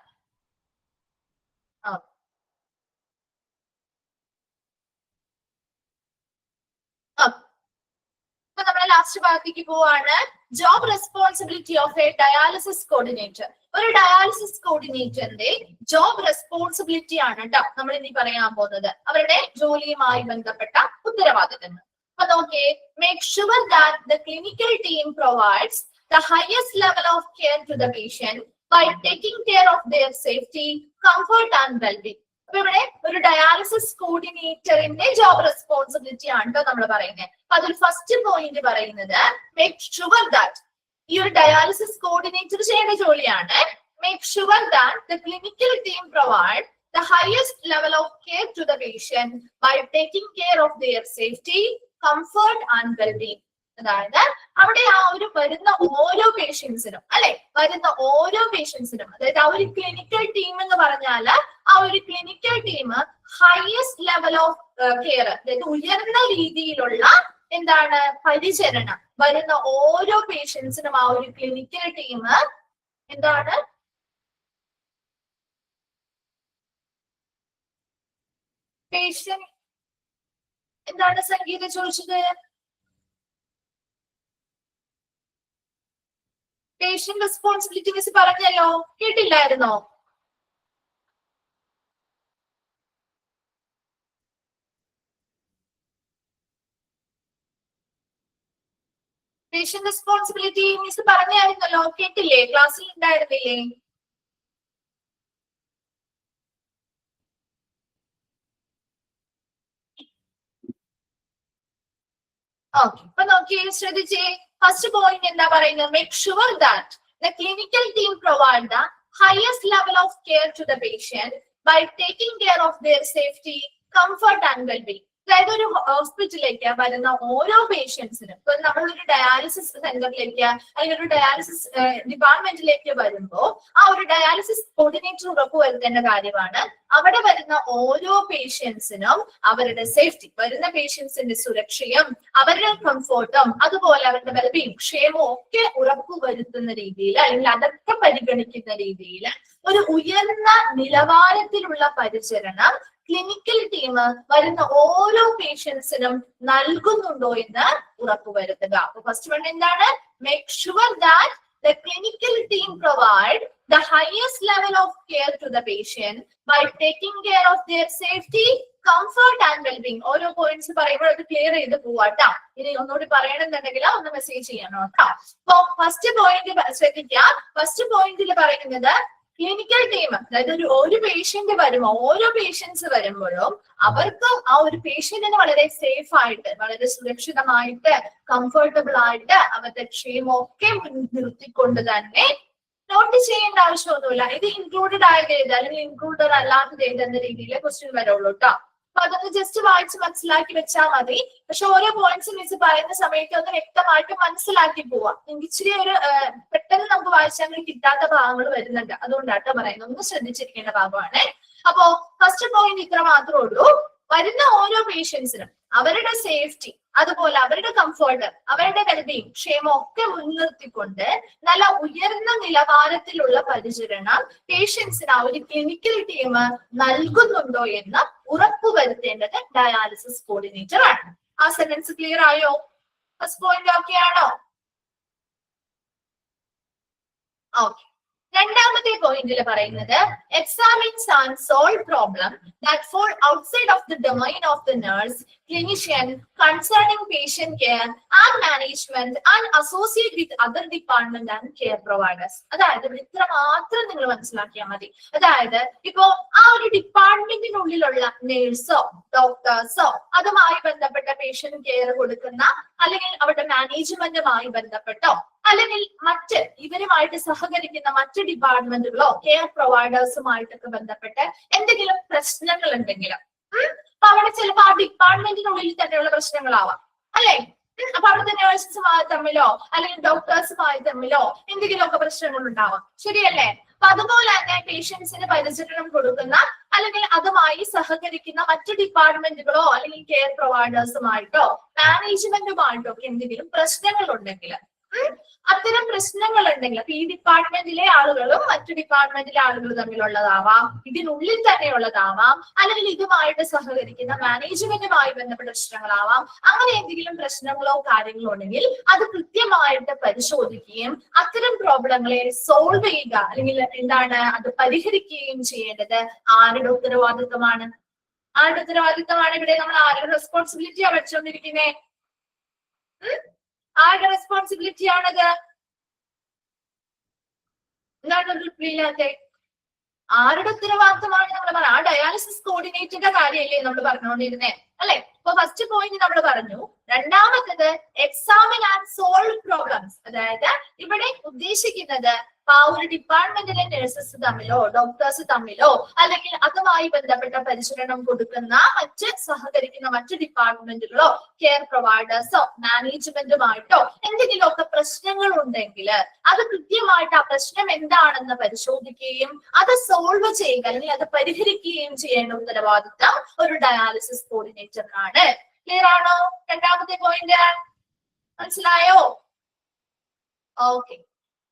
ഇപ്പൊ നമ്മുടെ ലാസ്റ്റ് ഭാഗത്തേക്ക് പോവാണ്. Job responsibility of A dialysis coordinator. ഒരു ഡയാലിസിസ് കോർഡിനേറ്ററിന്റെ ജോബ് റെസ്പോൺസിബിലിറ്റി ആണ് കേട്ടോ നമ്മൾ ഇനി പറയാൻ പോകുന്നത്. അവരുടെ ജോലിയുമായി ബന്ധപ്പെട്ട ഉത്തരവാദിത്തങ്ങൾ. അപ്പൊ നോക്കിയേ, make sure that the clinical team provides the highest level of care to the patient by taking care of their safety, comfort and wellbeing. അപ്പൊ ഇവിടെ ഒരു ഡയാലിസിസ് കോർഡിനേറ്ററിന്റെ ജോബ് റെസ്പോൺസിബിലിറ്റി ആണ് കേട്ടോ നമ്മൾ പറയുന്നത്. അപ്പൊ അതിൽ ഫസ്റ്റ് പോയിന്റ് പറയുന്നത് മേക്ക് ഷുവർ ദാറ്റ്, ഈ ഒരു ഡയാലിസിസ് കോർഡിനേറ്റർ ചെയ്യേണ്ട ജോലിയാണ്. Make sure that the clinical team provide the highest level of care to the patient by taking care of their safety, comfort and wellbeing. അതായത് അവിടെ ആ ഒരു വരുന്ന ഓരോ പേഷ്യൻസിനും, അല്ലെ, വരുന്ന ഓരോ പേഷ്യൻസിനും, അതായത് ആ ഒരു ക്ലിനിക്കൽ ടീം എന്ന് പറഞ്ഞാൽ ആ ഒരു clinical team highest level of care, അതായത് ഉയർന്ന രീതിയിലുള്ള എന്താണ് പരിചരണം വരുന്ന ഓരോ പേഷ്യൻസിനും ആ ഒരു ക്ലിനിക്കൽ ടീം എന്താണ് പേഷ്യന്റ് എന്താണ് സംഗീത ചോദിച്ചത്? പേഷ്യന്റ് റെസ്പോൺസിബിലിറ്റി മിസ് പറഞ്ഞല്ലോ, കേട്ടില്ലായിരുന്നോ? പേഷ്യന്റ് റെസ്പോൺസിബിലിറ്റി മിസ് പറഞ്ഞായിരുന്നല്ലോ, കേട്ടില്ലേ? ക്ലാസ്സിൽ ഉണ്ടായിരുന്നില്ലേ? ഓക്കെ, അപ്പൊ നോക്കിയേ, ശ്രദ്ധിച്ചേ. ഫസ്റ്റ് പോയിന്റ് എന്താ പറയുന്നത്? Make sure that the clinical team provide the highest level of care to the patient by taking care of their safety, comfort and wellbeing. അതായത് ഒരു ഹോസ്പിറ്റലിലേക്ക് വരുന്ന ഓരോ പേഷ്യൻസിനും, ഇപ്പൊ നമ്മളൊരു ഡയാലിസിസ് സെന്ററിലേക്ക് അല്ലെങ്കിൽ ഒരു ഡയാലിസിസ് ഡിപ്പാർട്ട്മെന്റിലേക്ക് വരുമ്പോൾ ആ ഒരു ഡയാലിസിസ് കോർഡിനേറ്റർ ഉറപ്പുവരുത്തേണ്ട കാര്യമാണ് അവിടെ വരുന്ന ഓരോ പേഷ്യൻസിനും അവരുടെ സേഫ്റ്റി, വരുന്ന പേഷ്യൻസിന്റെ സുരക്ഷയും അവരുടെ കംഫോർട്ടും അതുപോലെ അവരുടെ വെൽബീങ്, ക്ഷേമവും ഒക്കെ ഉറപ്പുവരുത്തുന്ന രീതിയിൽ, അല്ലെങ്കിൽ അതൊക്കെ പരിഗണിക്കുന്ന രീതിയിൽ ഒരു ഉയർന്ന നിലവാരത്തിലുള്ള പരിചരണം ക്ലിനിക്കൽ ടീം വരുന്ന ഓരോ പേഷ്യൻസിനും നൽകുന്നുണ്ടോ എന്ന് ഉറപ്പുവരുത്തുക. അപ്പൊ ഫസ്റ്റ് വൺ എന്താണ്? Make sure that the clinical team provide the highest level of care to the patient by taking care of their safety, comfort and wellbeing. ഓരോ പോയിന്റ്സ് പറയുമ്പോൾ അത് ക്ലിയർ ചെയ്ത് പോവാട്ടോ. ഇനി ഒന്നുകൂടി പറയണമെന്നുണ്ടെങ്കിൽ ഒന്ന് മെസ്സേജ് ചെയ്യണം കേട്ടോ. അപ്പൊ ഫസ്റ്റ് പോയിന്റ് ശ്രദ്ധിക്കുക. ഫസ്റ്റ് പോയിന്റിൽ പറയുന്നത് ക്ലിനിക്കൽ ടീം, അതായത് ഒരു പേഷ്യന്റ് വരുമ്പോൾ, ഓരോ പേഷ്യൻസ് വരുമ്പോഴും അവർക്ക് ആ ഒരു പേഷ്യന്റിന് വളരെ സേഫ് ആയിട്ട്, വളരെ സുരക്ഷിതമായിട്ട്, കംഫർട്ടബിൾ ആയിട്ട് അവരുടെ ക്ഷേമമൊക്കെ മുൻനിർത്തിക്കൊണ്ട് തന്നെ നോട്ട് ചെയ്യേണ്ട ആവശ്യമൊന്നുമില്ല. ഇത് ഇൻക്ലൂഡഡ് ആയത് ഏത് അല്ലെങ്കിൽ ഇൻക്ലൂഡഡ് അല്ലാത്തത് ഏതെന്ന രീതിയിൽ ക്വസ്റ്റ്യൻ വരുള്ളൂ കേട്ടോ. അപ്പൊ അതൊന്ന് ജസ്റ്റ് വായിച്ച് മനസ്സിലാക്കി വെച്ചാൽ മതി. പക്ഷെ ഓരോ പോയിന്റ്സ് മിസ് പറയുന്ന സമയത്ത് ഒന്ന് വ്യക്തമായിട്ട് മനസ്സിലാക്കി പോവാം. ഇച്ചിരി ഒരു പെട്ടെന്ന് നമുക്ക് വായിച്ചാൽ കിട്ടാത്ത ഭാഗങ്ങൾ വരുന്നുണ്ട്, അതുകൊണ്ടാട്ടോ പറയുന്നത്. ഒന്ന് ശ്രദ്ധിച്ചിരിക്കേണ്ട ഭാഗമാണ്. അപ്പോ ഫസ്റ്റ് പോയിന്റ് ഇത്ര മാത്രമേ ഉള്ളൂ. വരുന്ന ഓരോ പേഷ്യൻസിനും അവരുടെ സേഫ്റ്റി, അതുപോലെ അവരുടെ കംഫർട്ട്, അവരുടെ വെൽബീങ്, ക്ഷേമം ഒക്കെ മുൻനിർത്തിക്കൊണ്ട് നല്ല ഉയർന്ന നിലവാരത്തിലുള്ള പരിചരണം പേഷ്യൻസിന് ആ ഒരു ക്ലിനിക്കൽ ടീം നൽകുന്നുണ്ടോ എന്ന് ഉറപ്പുവരുത്തേണ്ടത് ഡയാലിസിസ് കോർഡിനേറ്റർ ആണ്. ആ സെന്റൻസ് ക്ലിയർ ആയോ? ഫസ്റ്റ് പോയിന്റ് ഓക്കെ ആണോ? ഓക്കെ. രണ്ടാമത്തെ പോയിന്റിൽ പറയുന്നത് examines and solve problem that fall outside of the domain of the nurse clinician concerning patient care and management and associate with other department and care providers. അതായത് ഇത്ര മാത്രം നിങ്ങൾ മനസ്സിലാക്കിയാൽ മതി. അതായത് ഇപ്പോ ആ ഒരു ഡിപ്പാർട്ട്മെന്റിനുള്ളിലുള്ള നേഴ്സോ ഡോക്ടേഴ്സോ അതുമായി ബന്ധപ്പെട്ട പേഷ്യന്റ് കെയർ കൊടുക്കുന്ന അല്ലെങ്കിൽ അവരുടെ മാനേജ്മെന്റുമായി ബന്ധപ്പെട്ടോ അല്ലെങ്കിൽ മറ്റ് ഇവരുമായിട്ട് സഹകരിക്കുന്ന മറ്റ് ഡിപ്പാർട്ട്മെന്റുകളോ കെയർ പ്രൊവൈഡേഴ്സുമായിട്ടൊക്കെ ബന്ധപ്പെട്ട് എന്തെങ്കിലും പ്രശ്നങ്ങൾ ഉണ്ടെങ്കിലും അപ്പൊ അവിടെ ചിലപ്പോൾ ആ ഡിപ്പാർട്ട്മെന്റിനുള്ളിൽ തന്നെയുള്ള പ്രശ്നങ്ങളാവാം അല്ലെ. അപ്പൊ അവിടുത്തെ നേഴ്സസുമായി തമ്മിലോ അല്ലെങ്കിൽ ഡോക്ടേഴ്സുമായി തമ്മിലോ എന്തെങ്കിലുമൊക്കെ പ്രശ്നങ്ങൾ ഉണ്ടാവാം. ശരിയല്ലേ? അപ്പൊ അതുപോലെ തന്നെ പേഷ്യൻസിന് പരിചരണം കൊടുക്കുന്ന അല്ലെങ്കിൽ അതുമായി സഹകരിക്കുന്ന മറ്റു ഡിപ്പാർട്ട്മെന്റുകളോ അല്ലെങ്കിൽ കെയർ പ്രൊവൈഡേഴ്സുമായിട്ടോ മാനേജ്മെന്റുമായിട്ടോ ഒക്കെ എന്തെങ്കിലും പ്രശ്നങ്ങൾ ഉണ്ടെങ്കിൽ അത്തരം പ്രശ്നങ്ങൾ ഉണ്ടെങ്കിൽ അപ്പൊ ഈ ഡിപ്പാർട്ട്മെന്റിലെ ആളുകളും മറ്റു ഡിപ്പാർട്ട്മെന്റിലെ ആളുകളും തമ്മിലുള്ളതാവാം, ഇതിനുള്ളിൽ തന്നെയുള്ളതാവാം, അല്ലെങ്കിൽ ഇതുമായിട്ട് സഹകരിക്കുന്ന മാനേജ്മെന്റുമായി ബന്ധപ്പെട്ട പ്രശ്നങ്ങളാവാം. അങ്ങനെ എന്തെങ്കിലും പ്രശ്നങ്ങളോ കാര്യങ്ങളോ ഉണ്ടെങ്കിൽ അത് കൃത്യമായിട്ട് പരിശോധിക്കുകയും അത്തരം പ്രോബ്ലങ്ങളെ സോൾവ് ചെയ്യുക അല്ലെങ്കിൽ എന്താണ് അത് പരിഹരിക്കുകയും ചെയ്യേണ്ടത് ആരുടെ ഉത്തരവാദിത്വമാണ്? ആരുടെ ഉത്തരവാദിത്വമാണ്? ഇവിടെ നമ്മൾ ആരുടെ റെസ്പോൺസിബിലിറ്റിയാ വെച്ചുകൊണ്ടിരിക്കുന്നേ? ആരുടെ റെസ്പോൺസിബിലിറ്റി ആണത്? എന്താണ് റിപ്ലൈ ഇല്ലാത്തെ? ആരുടെ ഉത്തരവാദിത്തമാണ് നമ്മൾ പറഞ്ഞത്? ആ ഡയാലിസിസ് കോർഡിനേറ്ററുടെ കാര്യമല്ലേ നമ്മൾ പറഞ്ഞുകൊണ്ടിരുന്നേ അല്ലെ? അപ്പൊ ഫസ്റ്റ് പോയിന്റ് നമ്മൾ പറഞ്ഞു. രണ്ടാമത്തത് എക്സാമിൻ ആൻഡ് സോൾവ് പ്രോബ്ലംസ്. അതായത് ഇവിടെ ഉദ്ദേശിക്കുന്നത് ആ ഒരു ഡിപ്പാർട്ട്മെന്റിലെ നഴ്സസ് തമ്മിലോ ഡോക്ടേഴ്സ് തമ്മിലോ അല്ലെങ്കിൽ അതുമായി ബന്ധപ്പെട്ട പരിചരണം കൊടുക്കുന്ന മറ്റ് സഹകരിക്കുന്ന മറ്റു ഡിപ്പാർട്ട്മെന്റുകളോ കെയർ പ്രൊവൈഡേഴ്സോ മാനേജ്മെന്റുമായിട്ടോ എന്തെങ്കിലുമൊക്കെ പ്രശ്നങ്ങൾ ഉണ്ടെങ്കിൽ അത് കൃത്യമായിട്ട് ആ പ്രശ്നം എന്താണെന്ന് പരിശോധിക്കുകയും അത് സോൾവ് ചെയ്യുക അല്ലെങ്കിൽ അത് പരിഹരിക്കുകയും ചെയ്യേണ്ട ഉത്തരവാദിത്തം ഒരു ഡയാലിസിസ് കോർഡിനേറ്ററിനാണ്. ക്ലിയർ ആണോ? രണ്ടാമത്തെ പോയിന്റ് മനസ്സിലായോ? ഓക്കെ.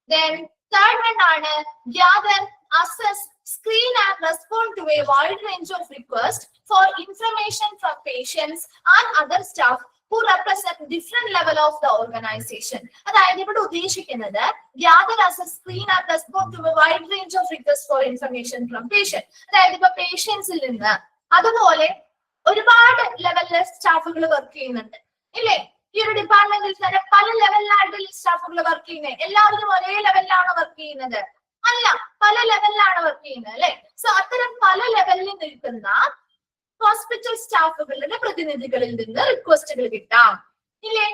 Then third one ആണ് gather, assess, screen and respond to a wide range of requests for information from patients and other staff who represent different level of the organization. അതായത് ഇവിടെ ഉദ്ദേശിക്കുന്നത് gather, assess, screen and respond to a wide range of requests for information from patient. അതായത് ഇപ്പൊ പേഷ്യൻസിൽ നിന്ന് അതുപോലെ ഒരുപാട് ലെവലിലെ സ്റ്റാഫുകൾ work ചെയ്യുന്നുണ്ട് ഇല്ലേ? ഈ ഒരു ഡിപ്പാർട്ട്മെന്റിൽ തന്നെ പല ലെവലിലായിട്ട് സ്റ്റാഫുകൾ വർക്ക് ചെയ്യുന്നത്. എല്ലാവരും ഒരേ ലെവലിലാണോ വർക്ക് ചെയ്യുന്നത്? അല്ല, പല ലെവലിലാണ് വർക്ക് ചെയ്യുന്നത് അല്ലെ? സോ അത്തരം പല ലെവലിൽ നിൽക്കുന്ന ഹോസ്പിറ്റൽ സ്റ്റാഫുകളുടെ പ്രതിനിധികളിൽ നിന്ന് റിക്വസ്റ്റുകൾ കിട്ടാം ഇല്ലേ?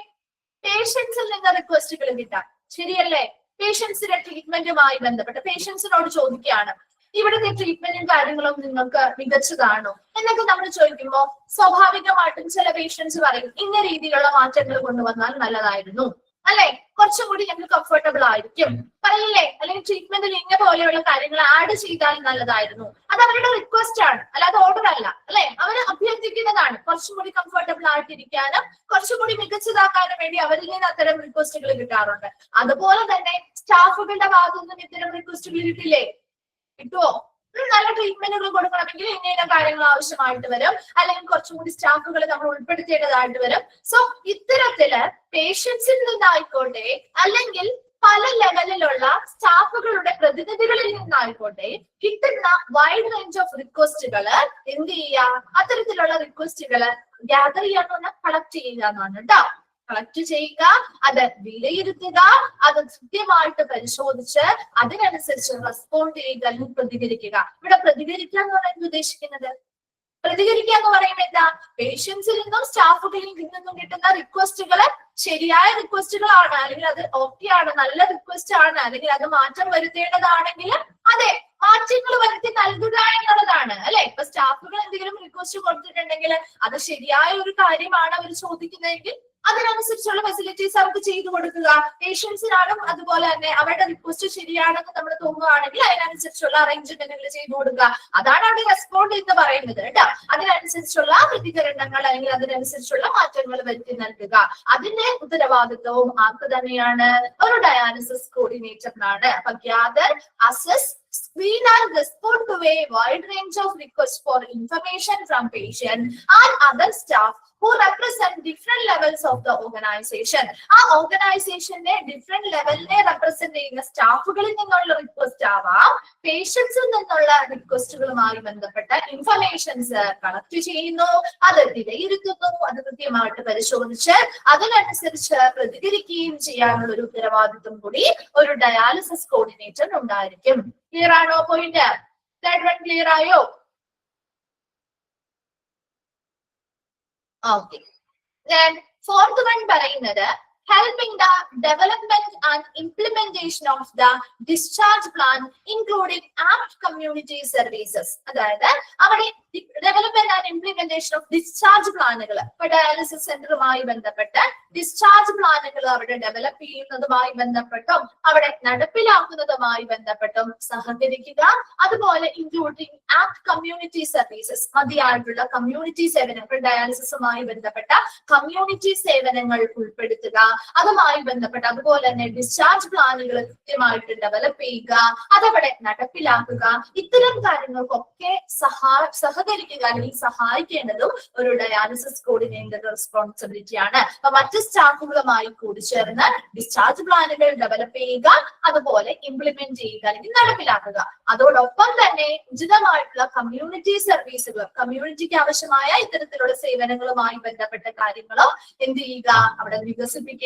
പേഷ്യൻസിൽ നിന്ന് റിക്വസ്റ്റുകൾ കിട്ടാം. ശരിയല്ലേ? പേഷ്യൻസിന്റെ ട്രീറ്റ്മെന്റുമായി ബന്ധപ്പെട്ട് പേഷ്യൻസിനോട് ചോദിക്കുകയാണ് ഇവിടുത്തെ ട്രീറ്റ്മെന്റും കാര്യങ്ങളും നിങ്ങൾക്ക് മികച്ചതാണോ എന്നൊക്കെ നമ്മൾ ചോദിക്കുമ്പോൾ സ്വാഭാവികമായിട്ടും ചില പേഷ്യൻസ് പറയും ഇന്ന രീതിയിലുള്ള മാറ്റങ്ങൾ കൊണ്ടുവന്നാൽ നല്ലതായിരുന്നു അല്ലെ, കുറച്ചും കൂടി ഞങ്ങൾക്ക് കംഫർട്ടബിൾ ആയിരിക്കും പറയില്ലേ? അല്ലെങ്കിൽ ട്രീറ്റ്മെന്റിൽ ഇന്ന പോലെയുള്ള കാര്യങ്ങൾ ആഡ് ചെയ്താൽ നല്ലതായിരുന്നു. അത് അവരുടെ റിക്വസ്റ്റ് ആണ്, അല്ലാതെ ഓർഡർ അല്ല അല്ലെ? അവർ അഭ്യർത്ഥിക്കുന്നതാണ് കുറച്ചും കൂടി കംഫർട്ടബിൾ ആയിട്ടിരിക്കാനും കുറച്ചും കൂടി മികച്ചതാക്കാനും വേണ്ടി അവരിൽ നിന്ന് അത്തരം റിക്വസ്റ്റുകൾ കിട്ടാറുണ്ട്. അതുപോലെ തന്നെ സ്റ്റാഫുകളുടെ ഭാഗത്തു നിന്നും ഇത്തരം റിക്വസ്റ്റുകൾ കിട്ടില്ലേ? കിട്ടുമോ? നല്ല ട്രീറ്റ്മെന്റുകൾ കൊടുക്കണമെങ്കിൽ ഇന്ന കാര്യങ്ങൾ ആവശ്യമായിട്ട് വരും, അല്ലെങ്കിൽ കുറച്ചും കൂടി സ്റ്റാഫുകൾ നമ്മൾ ഉൾപ്പെടുത്തേണ്ടതായിട്ട് വരും. സോ ഇത്തരത്തില് പേഷ്യൻസിൽ നിന്നായിക്കോട്ടെ അല്ലെങ്കിൽ പല ലെവലിലുള്ള സ്റ്റാഫുകളുടെ പ്രതിനിധികളിൽ നിന്നായിക്കോട്ടെ കിട്ടുന്ന വൈഡ് റേഞ്ച് ഓഫ് റിക്വസ്റ്റുകൾ എന്ത് ചെയ്യുക? അത്തരത്തിലുള്ള റിക്വസ്റ്റുകൾ ഗ്യാദർ ചെയ്യാന്ന് കളക്ട് ചെയ്യുക എന്നാണ് കേട്ടോ. കളക്ട് ചെയ്യുക, അത് വിലയിരുത്തുക, അത് കൃത്യമായിട്ട് പരിശോധിച്ച് അതിനനുസരിച്ച് റെസ്പോണ്ട് ചെയ്യുക അല്ലെങ്കിൽ പ്രതികരിക്കുക. ഇവിടെ പ്രതികരിക്കുക എന്ന് പറയുന്നത് ഉദ്ദേശിക്കുന്നത് പ്രതികരിക്കുക എന്ന് പറയുമ്പോൾ എന്താ? പേഷ്യൻസിൽ നിന്നും സ്റ്റാഫുകളിൽ നിന്നും കിട്ടുന്ന റിക്വസ്റ്റുകൾ ശരിയായ റിക്വസ്റ്റുകളാണ് അല്ലെങ്കിൽ അത് ഓക്കെ ആണ്, നല്ല റിക്വസ്റ്റ് ആണ്, അല്ലെങ്കിൽ അത് മാറ്റം വരുത്തേണ്ടതാണെങ്കിൽ അതെ മാറ്റങ്ങൾ വരുത്തി നൽകുക എന്നുള്ളതാണ് അല്ലെ? ഇപ്പൊ സ്റ്റാഫുകൾ എന്തെങ്കിലും റിക്വസ്റ്റ് കൊടുത്തിട്ടുണ്ടെങ്കിൽ അത് ശരിയായ ഒരു കാര്യമാണ് അവർ ചോദിക്കുന്നതെങ്കിൽ അതിനനുസരിച്ചുള്ള ഫെസിലിറ്റീസ് അവർക്ക് ചെയ്തു കൊടുക്കുക. പേഷ്യൻസിനാണ് അതുപോലെ തന്നെ അവരുടെ റിക്വസ്റ്റ് ശരിയാണെന്ന് നമ്മൾ തോന്നുകയാണെങ്കിൽ അതിനനുസരിച്ചുള്ള അറേഞ്ച്മെന്റുകൾ ചെയ്തു കൊടുക്കുക. അതാണ് അവിടെ റെസ്പോണ്ട് എന്ന് പറയുന്നത് കേട്ടോ. അതിനനുസരിച്ചുള്ള പ്രതികരണങ്ങൾ അല്ലെങ്കിൽ അതിനനുസരിച്ചുള്ള മാറ്റങ്ങൾ വരുത്തി നൽകുക. അതിന്റെ ഉത്തരവാദിത്വവും ആർക്ക് തന്നെയാണ്? ഒരു ഡയാലിസിസ് കോർഡിനേറ്ററിനാണ്. അപ്പൊ gather, assess, screen and respond to a wide range of requests for information from patient and other staff who represent different levels of the organization. ആ ഓർഗനൈസേഷന്റെ ഡിഫറെന്റ് ലെവലിനെ റെപ്രസെന്റ് ചെയ്യുന്ന സ്റ്റാഫുകളിൽ നിന്നുള്ള റിക്വസ്റ്റ് ആവാം, പേഷ്യൻസിൽ നിന്നുള്ള റിക്വസ്റ്റുകളുമായി ബന്ധപ്പെട്ട ഇൻഫർമേഷൻസ് കളക്ട് ചെയ്യുന്നു, അത് വിലയിരുത്തുന്നു, അത് കൃത്യമായിട്ട് പരിശോധിച്ച് അതിനനുസരിച്ച് പ്രതികരിക്കുകയും ചെയ്യാനുള്ള ഒരു ഉത്തരവാദിത്വം കൂടി ഒരു ഡയാലിസിസ് കോർഡിനേറ്റർ ഉണ്ടായിരിക്കും. ക്ലിയർ ആണോ പോയിന്റ്? ക്ലിയർ ആയോ? ഓക്കെ. ഫോർത്ത് വൺ പറയുന്നത് helping the development and implementation of the discharge plan including apt community services. അതായത് അവിടെ development and implementation of discharge പ്ലാനുകൾ, ഇപ്പൊ ഡയാലിസിസ് സെന്ററുമായി ബന്ധപ്പെട്ട് ഡിസ്ചാർജ് പ്ലാനുകൾ അവിടെ ഡെവലപ്പ് ചെയ്യുന്നതുമായി ബന്ധപ്പെട്ടും അവിടെ നടപ്പിലാക്കുന്നതുമായി ബന്ധപ്പെട്ടും സഹകരിക്കുക. അതുപോലെ ഇൻക്ലൂഡിംഗ് ആപ്റ്റ് കമ്മ്യൂണിറ്റി സർവീസസ്, മതിയായിട്ടുള്ള കമ്മ്യൂണിറ്റി സേവനങ്ങൾ, ഡയാലിസിസുമായി ബന്ധപ്പെട്ട കമ്മ്യൂണിറ്റി സേവനങ്ങൾ ഉൾപ്പെടുത്തുക. അതുമായി ബന്ധപ്പെട്ട് അതുപോലെ തന്നെ ഡിസ്ചാർജ് പ്ലാനുകൾ കൃത്യമായിട്ട് ഡെവലപ്പ് ചെയ്യുക, അതവിടെ നടപ്പിലാക്കുക. ഇത്തരം കാര്യങ്ങൾക്കൊക്കെ സഹകരിക്കുക അല്ലെങ്കിൽ സഹായിക്കേണ്ടതും ഒരു ഡയാലിസിസ് കോർഡിനേറ്ററുടെ റെസ്പോൺസിബിലിറ്റി ആണ്. അപ്പൊ മറ്റ് സ്റ്റാഫുകളുമായി കൂടി ചേർന്ന് ഡിസ്ചാർജ് പ്ലാനുകൾ ഡെവലപ്പ് ചെയ്യുക, അതുപോലെ ഇംപ്ലിമെന്റ് ചെയ്യുക അല്ലെങ്കിൽ നടപ്പിലാക്കുക. അതോടൊപ്പം തന്നെ ഉചിതമായിട്ടുള്ള കമ്മ്യൂണിറ്റി സർവീസുകൾ, കമ്മ്യൂണിറ്റിക്ക് ആവശ്യമായ ഇത്തരത്തിലുള്ള സേവനങ്ങളുമായി ബന്ധപ്പെട്ട കാര്യങ്ങളും എന്ത് ചെയ്യുക, അവിടെ വികസിപ്പിക്കേണ്ടതും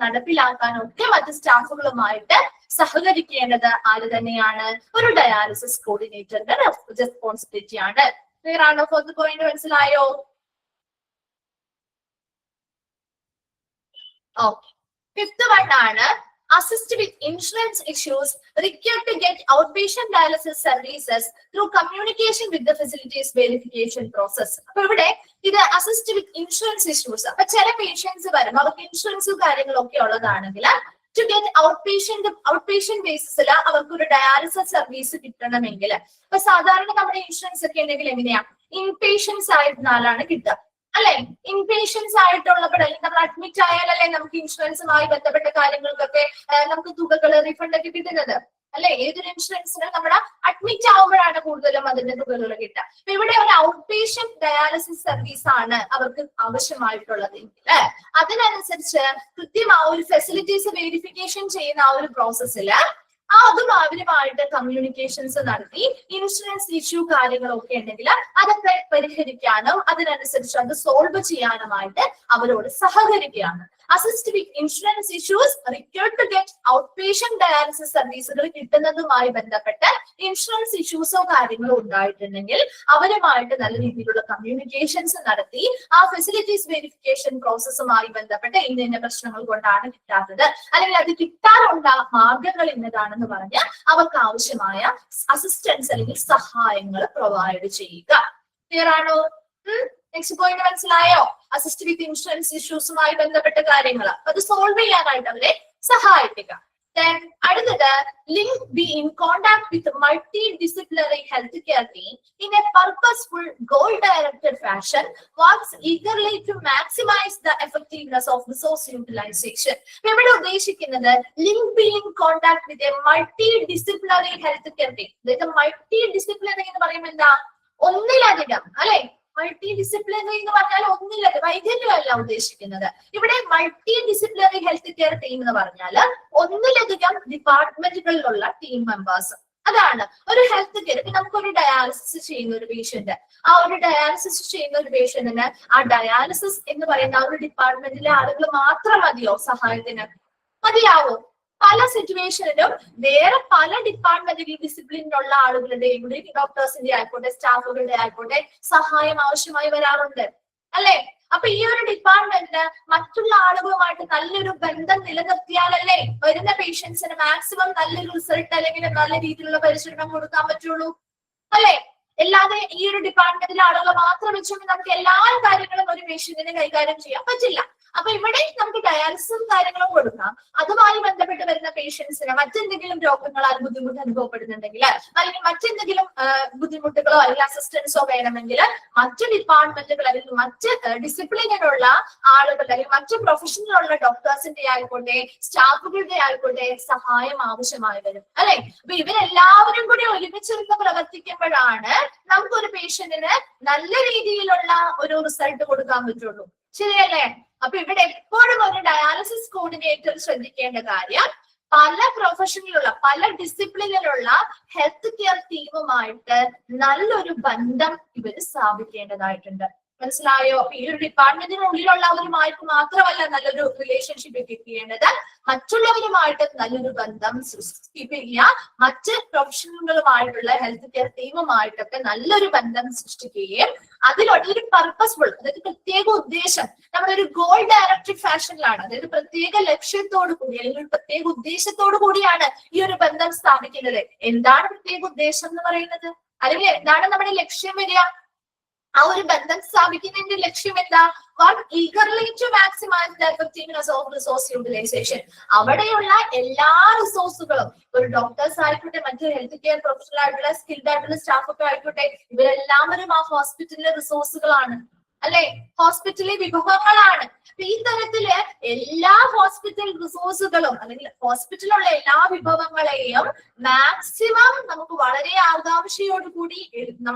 നടപ്പിലാക്കാനും ഒക്കെ മറ്റ് സ്റ്റാഫുകളുമായിട്ട് സഹകരിക്കേണ്ടത് ആര് തന്നെയാണ്? ഒരു ഡയാലിസിസ് കോർഡിനേറ്ററിന്റെ റെസ്പോൺസിബിലിറ്റി ആണ്. ക്ലിയർ ആണോ? ഫോർത്ത് പോയിന്റ് മനസ്സിലായോ? ഓക്കെ. ഫിഫ്ത് വൺ ആണ് assist with insurance issues required to get outpatient dialysis services through communication with the facilities verification process. അപ്പൊ ഇവിടെ ഇത് അസിസ്റ്റ് വിത്ത് ഇൻഷുറൻസ് ഇഷ്യൂസ്. അപ്പൊ ചില പേഷ്യൻസ് വരും, അവർക്ക് ഇൻഷുറൻസും കാര്യങ്ങളൊക്കെ ഉള്ളതാണെങ്കിൽ ടു ഗെറ്റ് ഔട്ട്പേഷ്യന്റ് ബേസിസിൽ അവർക്ക് ഒരു ഡയാലിസിസ് സർവീസ് കിട്ടണമെങ്കിൽ, ഇപ്പൊ സാധാരണ നമ്മുടെ ഇൻഷുറൻസ് ഒക്കെ ഉണ്ടെങ്കിൽ എങ്ങനെയാ, ഇൻപേഷ്യൻസ് ആയിരുന്നാലാണ് കിട്ടുക അല്ലെ? ഇൻപേഷ്യൻസ് ആയിട്ടുള്ളപ്പോൾ നമ്മൾ അഡ്മിറ്റ് ആയാലല്ലേ നമുക്ക് ഇൻഷുറൻസുമായി ബന്ധപ്പെട്ട കാര്യങ്ങൾക്കൊക്കെ നമുക്ക് തുകകൾ റീഫണ്ട് ഒക്കെ കിട്ടുന്നത് അല്ലെ? ഏതൊരു ഇൻഷുറൻസിന് നമ്മുടെ അഡ്മിറ്റ് ആവുമ്പോഴാണ് കൂടുതലും അതിന്റെ തുകകൾ കിട്ടുക. അപ്പൊ ഇവിടെ ഒരു ഔട്ട് പേഷ്യന്റ് ഡയാലിസിസ് സർവീസ് ആണ് അവർക്ക് ആവശ്യമായിട്ടുള്ളത് എങ്കിൽ അതിനനുസരിച്ച് കൃത്യം ആ ഒരു ഫെസിലിറ്റീസ് വെരിഫിക്കേഷൻ ചെയ്യുന്ന ആ ഒരു പ്രോസസ്സിൽ അതും അവരുമായിട്ട് കമ്മ്യൂണിക്കേഷൻസ് നടത്തി ഇൻഷുറൻസ് ഇഷ്യൂ കാര്യങ്ങളൊക്കെ ഉണ്ടെങ്കിൽ അതൊക്കെ പരിഹരിക്കാനും അതിനനുസരിച്ച് അത് സോൾവ് ചെയ്യാനുമായിട്ട് അവരോട് സഹകരിക്കുകയാണ്. Assist with insurance issues required to get out patient dialysis സർവീസുകൾ കിട്ടുന്നതുമായി ബന്ധപ്പെട്ട് ഇൻഷുറൻസ് ഇഷ്യൂസോ കാര്യങ്ങളോ ഉണ്ടായിട്ടുണ്ടെങ്കിൽ അവരുമായിട്ട് നല്ല രീതിയിലുള്ള കമ്മ്യൂണിക്കേഷൻസ് നടത്തി ആ ഫെസിലിറ്റീസ് വെരിഫിക്കേഷൻ പ്രോസസ്സുമായി ബന്ധപ്പെട്ട് ഇന്ന പ്രശ്നങ്ങൾ കൊണ്ടാണ് കിട്ടാത്തത് അല്ലെങ്കിൽ അത് കിട്ടാനുള്ള മാർഗങ്ങൾ ഇന്നതാണെന്ന് പറഞ്ഞ് അവർക്ക് ആവശ്യമായ അസിസ്റ്റൻസ് അല്ലെങ്കിൽ സഹായങ്ങൾ പ്രൊവൈഡ് ചെയ്യുക. ക്ലിയർ ആണോ? നെക്സ്റ്റ് പോയിന്റ് മനസ്സിലായോ? അസിസ്റ്റ് വിത്ത് ഇൻഷുറൻസ് ഇഷ്യൂസുമായി ബന്ധപ്പെട്ട കാര്യങ്ങൾ അത് സോൾവ് ചെയ്യാനായിട്ട് അവരെ സഹായിക്കുക. അടുത്തത് link be in contact with multi disciplinary health care team in a purposeful goal directed fashion works eagerly to maximise the effectiveness of resource utilization. ഇവിടെ ഉദ്ദേശിക്കുന്നത് link be in contact with a multi disciplinary health care team. അതായത് multi disciplinary എന്ന് പറയുമ്പോൾ എന്താ, ഒന്നിലധികം അല്ലെ? Multi disciplinary എന്ന് പറഞ്ഞാൽ ഒന്നിലധികം, വൈകല്യമല്ല ഉദ്ദേശിക്കുന്നത്. ഇവിടെ multi disciplinary health care team എന്ന് പറഞ്ഞാൽ ഒന്നിലധികം ഡിപ്പാർട്ട്മെന്റുകളിലുള്ള ടീം മെമ്പേഴ്സ്. അതാണ് ഒരു ഹെൽത്ത് കെയർ. നമുക്കൊരു ഡയാലിസിസ് ചെയ്യുന്ന ഒരു പേഷ്യന്റ്, ആ ഒരു ഡയാലിസിസ് ചെയ്യുന്ന ഒരു പേഷ്യന്റിന് ആ ഡയാലിസിസ് എന്ന് പറയുന്ന ആ ഒരു ഡിപ്പാർട്ട്മെന്റിലെ ആളുകൾ മാത്രം മതിയോ സഹായത്തിന്? മതിയാവോ? പല സിറ്റുവേഷനിലും വേറെ പല ഡിപ്പാർട്ട്മെന്റിൽ ഡിസിപ്ലിനുള്ള ആളുകളുടെയും കൂടി, ഡോക്ടേഴ്സിന്റെ ആയിക്കോട്ടെ സ്റ്റാഫുകളുടെ ആയിക്കോട്ടെ സഹായം ആവശ്യമായി വരാറുണ്ട് അല്ലെ? അപ്പൊ ഈ ഒരു ഡിപ്പാർട്ട്മെന്റിന് മറ്റുള്ള ആളുകളുമായിട്ട് നല്ലൊരു ബന്ധം നിലനിർത്തിയാലല്ലേ വരുന്ന പേഷ്യൻസിന് മാക്സിമം നല്ലൊരു റിസൾട്ട് അല്ലെങ്കിൽ നല്ല രീതിയിലുള്ള പരിശീലനം കൊടുക്കാൻ പറ്റുള്ളൂ അല്ലെ? അല്ലാതെ ഈ ഒരു ഡിപ്പാർട്ട്മെന്റിലെ ആളുകളെ മാത്രം വെച്ചുകൊണ്ട് നമുക്ക് എല്ലാ കാര്യങ്ങളും ഒരു പേഷ്യന്റിന് കൈകാര്യം ചെയ്യാൻ പറ്റില്ല. അപ്പൊ ഇവിടെ നമുക്ക് ഡയാലിസിസും കാര്യങ്ങളും കൊടുക്കാം. അതുമായി ബന്ധപ്പെട്ട് വരുന്ന പേഷ്യൻസിന് മറ്റെന്തെങ്കിലും രോഗങ്ങളാൽ ബുദ്ധിമുട്ട് അനുഭവപ്പെടുന്നുണ്ടെങ്കിൽ അല്ലെങ്കിൽ മറ്റെന്തെങ്കിലും ബുദ്ധിമുട്ടുകളോ അല്ലെങ്കിൽ അസിസ്റ്റൻസോ വേണമെങ്കിൽ മറ്റു ഡിപ്പാർട്ട്മെന്റുകൾ അല്ലെങ്കിൽ മറ്റ് ഡിസിപ്ലിനിലുള്ള ആളുകൾ അല്ലെങ്കിൽ മറ്റു പ്രൊഫഷണലുള്ള ഡോക്ടേഴ്സിന്റെ ആയിക്കോട്ടെ സ്റ്റാഫുകളുടെ ആയിക്കോട്ടെ സഹായം ആവശ്യമായി വരും അല്ലെ. അപ്പൊ ഇവരെല്ലാവരും കൂടി ഒരുമിച്ചിരുന്ന് പ്രവർത്തിക്കുമ്പോഴാണ് നമുക്കൊരു പേഷ്യന്റിന് നല്ല രീതിയിലുള്ള ഒരു റിസൾട്ട് കൊടുക്കാൻ പറ്റുള്ളൂ. ശരിയല്ലേ? അപ്പൊ ഇവിടെ എപ്പോഴും ഒരു ഡയാലിസിസ് കോർഡിനേറ്റർ ശ്രദ്ധിക്കേണ്ട കാര്യം പല പ്രൊഫഷനിലുള്ള പല ഡിസിപ്ലിനിലുള്ള ഹെൽത്ത് കെയർ ടീമുമായിട്ട് നല്ലൊരു ബന്ധം ഇവർ സ്ഥാപിക്കേണ്ടതായിട്ടുണ്ട്. മനസ്സിലായോ? അപ്പൊ ഈ ഒരു ഡിപ്പാർട്ട്മെന്റിനുള്ളിലുള്ളവരുമായിട്ട് മാത്രമല്ല നല്ലൊരു റിലേഷൻഷിപ്പ് കീപ്പ് ചെയ്യേണ്ടത്, മറ്റുള്ളവരുമായിട്ട് നല്ലൊരു ബന്ധം കീപ്പ് ചെയ്യുക, മറ്റ് പ്രൊഫഷണലുകളുമായിട്ടുള്ള ഹെൽത്ത് കെയർ ടീമുമായിട്ടൊക്കെ നല്ലൊരു ബന്ധം സൃഷ്ടിക്കുകയും അതിലൊരു പർപ്പസ്ഫുൾ, അതായത് പ്രത്യേക ഉദ്ദേശം, നമ്മുടെ ഒരു ഗോൾ ഡയറക്റ്റഡ് ഫാഷനിലാണ്, അതായത് പ്രത്യേക ലക്ഷ്യത്തോടു കൂടി അല്ലെങ്കിൽ ഒരു പ്രത്യേക ഉദ്ദേശത്തോടു കൂടിയാണ് ഈ ഒരു ബന്ധം സ്ഥാപിക്കുന്നത്. എന്താണ് പ്രത്യേക ഉദ്ദേശം എന്ന് പറയുന്നത്? അല്ലെങ്കിൽ എന്താണ് നമ്മുടെ ലക്ഷ്യം വരിക? ആ ഒരു ബന്ധം സ്ഥാപിക്കുന്നതിന്റെ ലക്ഷ്യം എന്താ? Work eagerly to maximise the effectiveness of resource utilisation. അവിടെയുള്ള എല്ലാ റിസോഴ്സുകളും, ഒരു ഡോക്ടേഴ്സ് ആയിക്കോട്ടെ, മറ്റു ഹെൽത്ത് കെയർ പ്രൊഫഷണൽ ആയിട്ടുള്ള സ്കിൽഡ് ആയിട്ടുള്ള സ്റ്റാഫ് ഒക്കെ ആയിക്കോട്ടെ, ഇവരെല്ലാവരും ആ ഹോസ്പിറ്റലിലെ റിസോഴ്സുകളാണ് അല്ലെ, ഹോസ്പിറ്റലിലെ വിഭവങ്ങളാണ്. അപ്പൊ ഈ തരത്തില് എല്ലാ ഹോസ്പിറ്റൽ റിസോഴ്സുകളും അല്ലെങ്കിൽ ഹോസ്പിറ്റലിലുള്ള എല്ലാ വിഭവങ്ങളെയും മാക്സിമം നമുക്ക് വളരെ ആകാംക്ഷയോടുകൂടി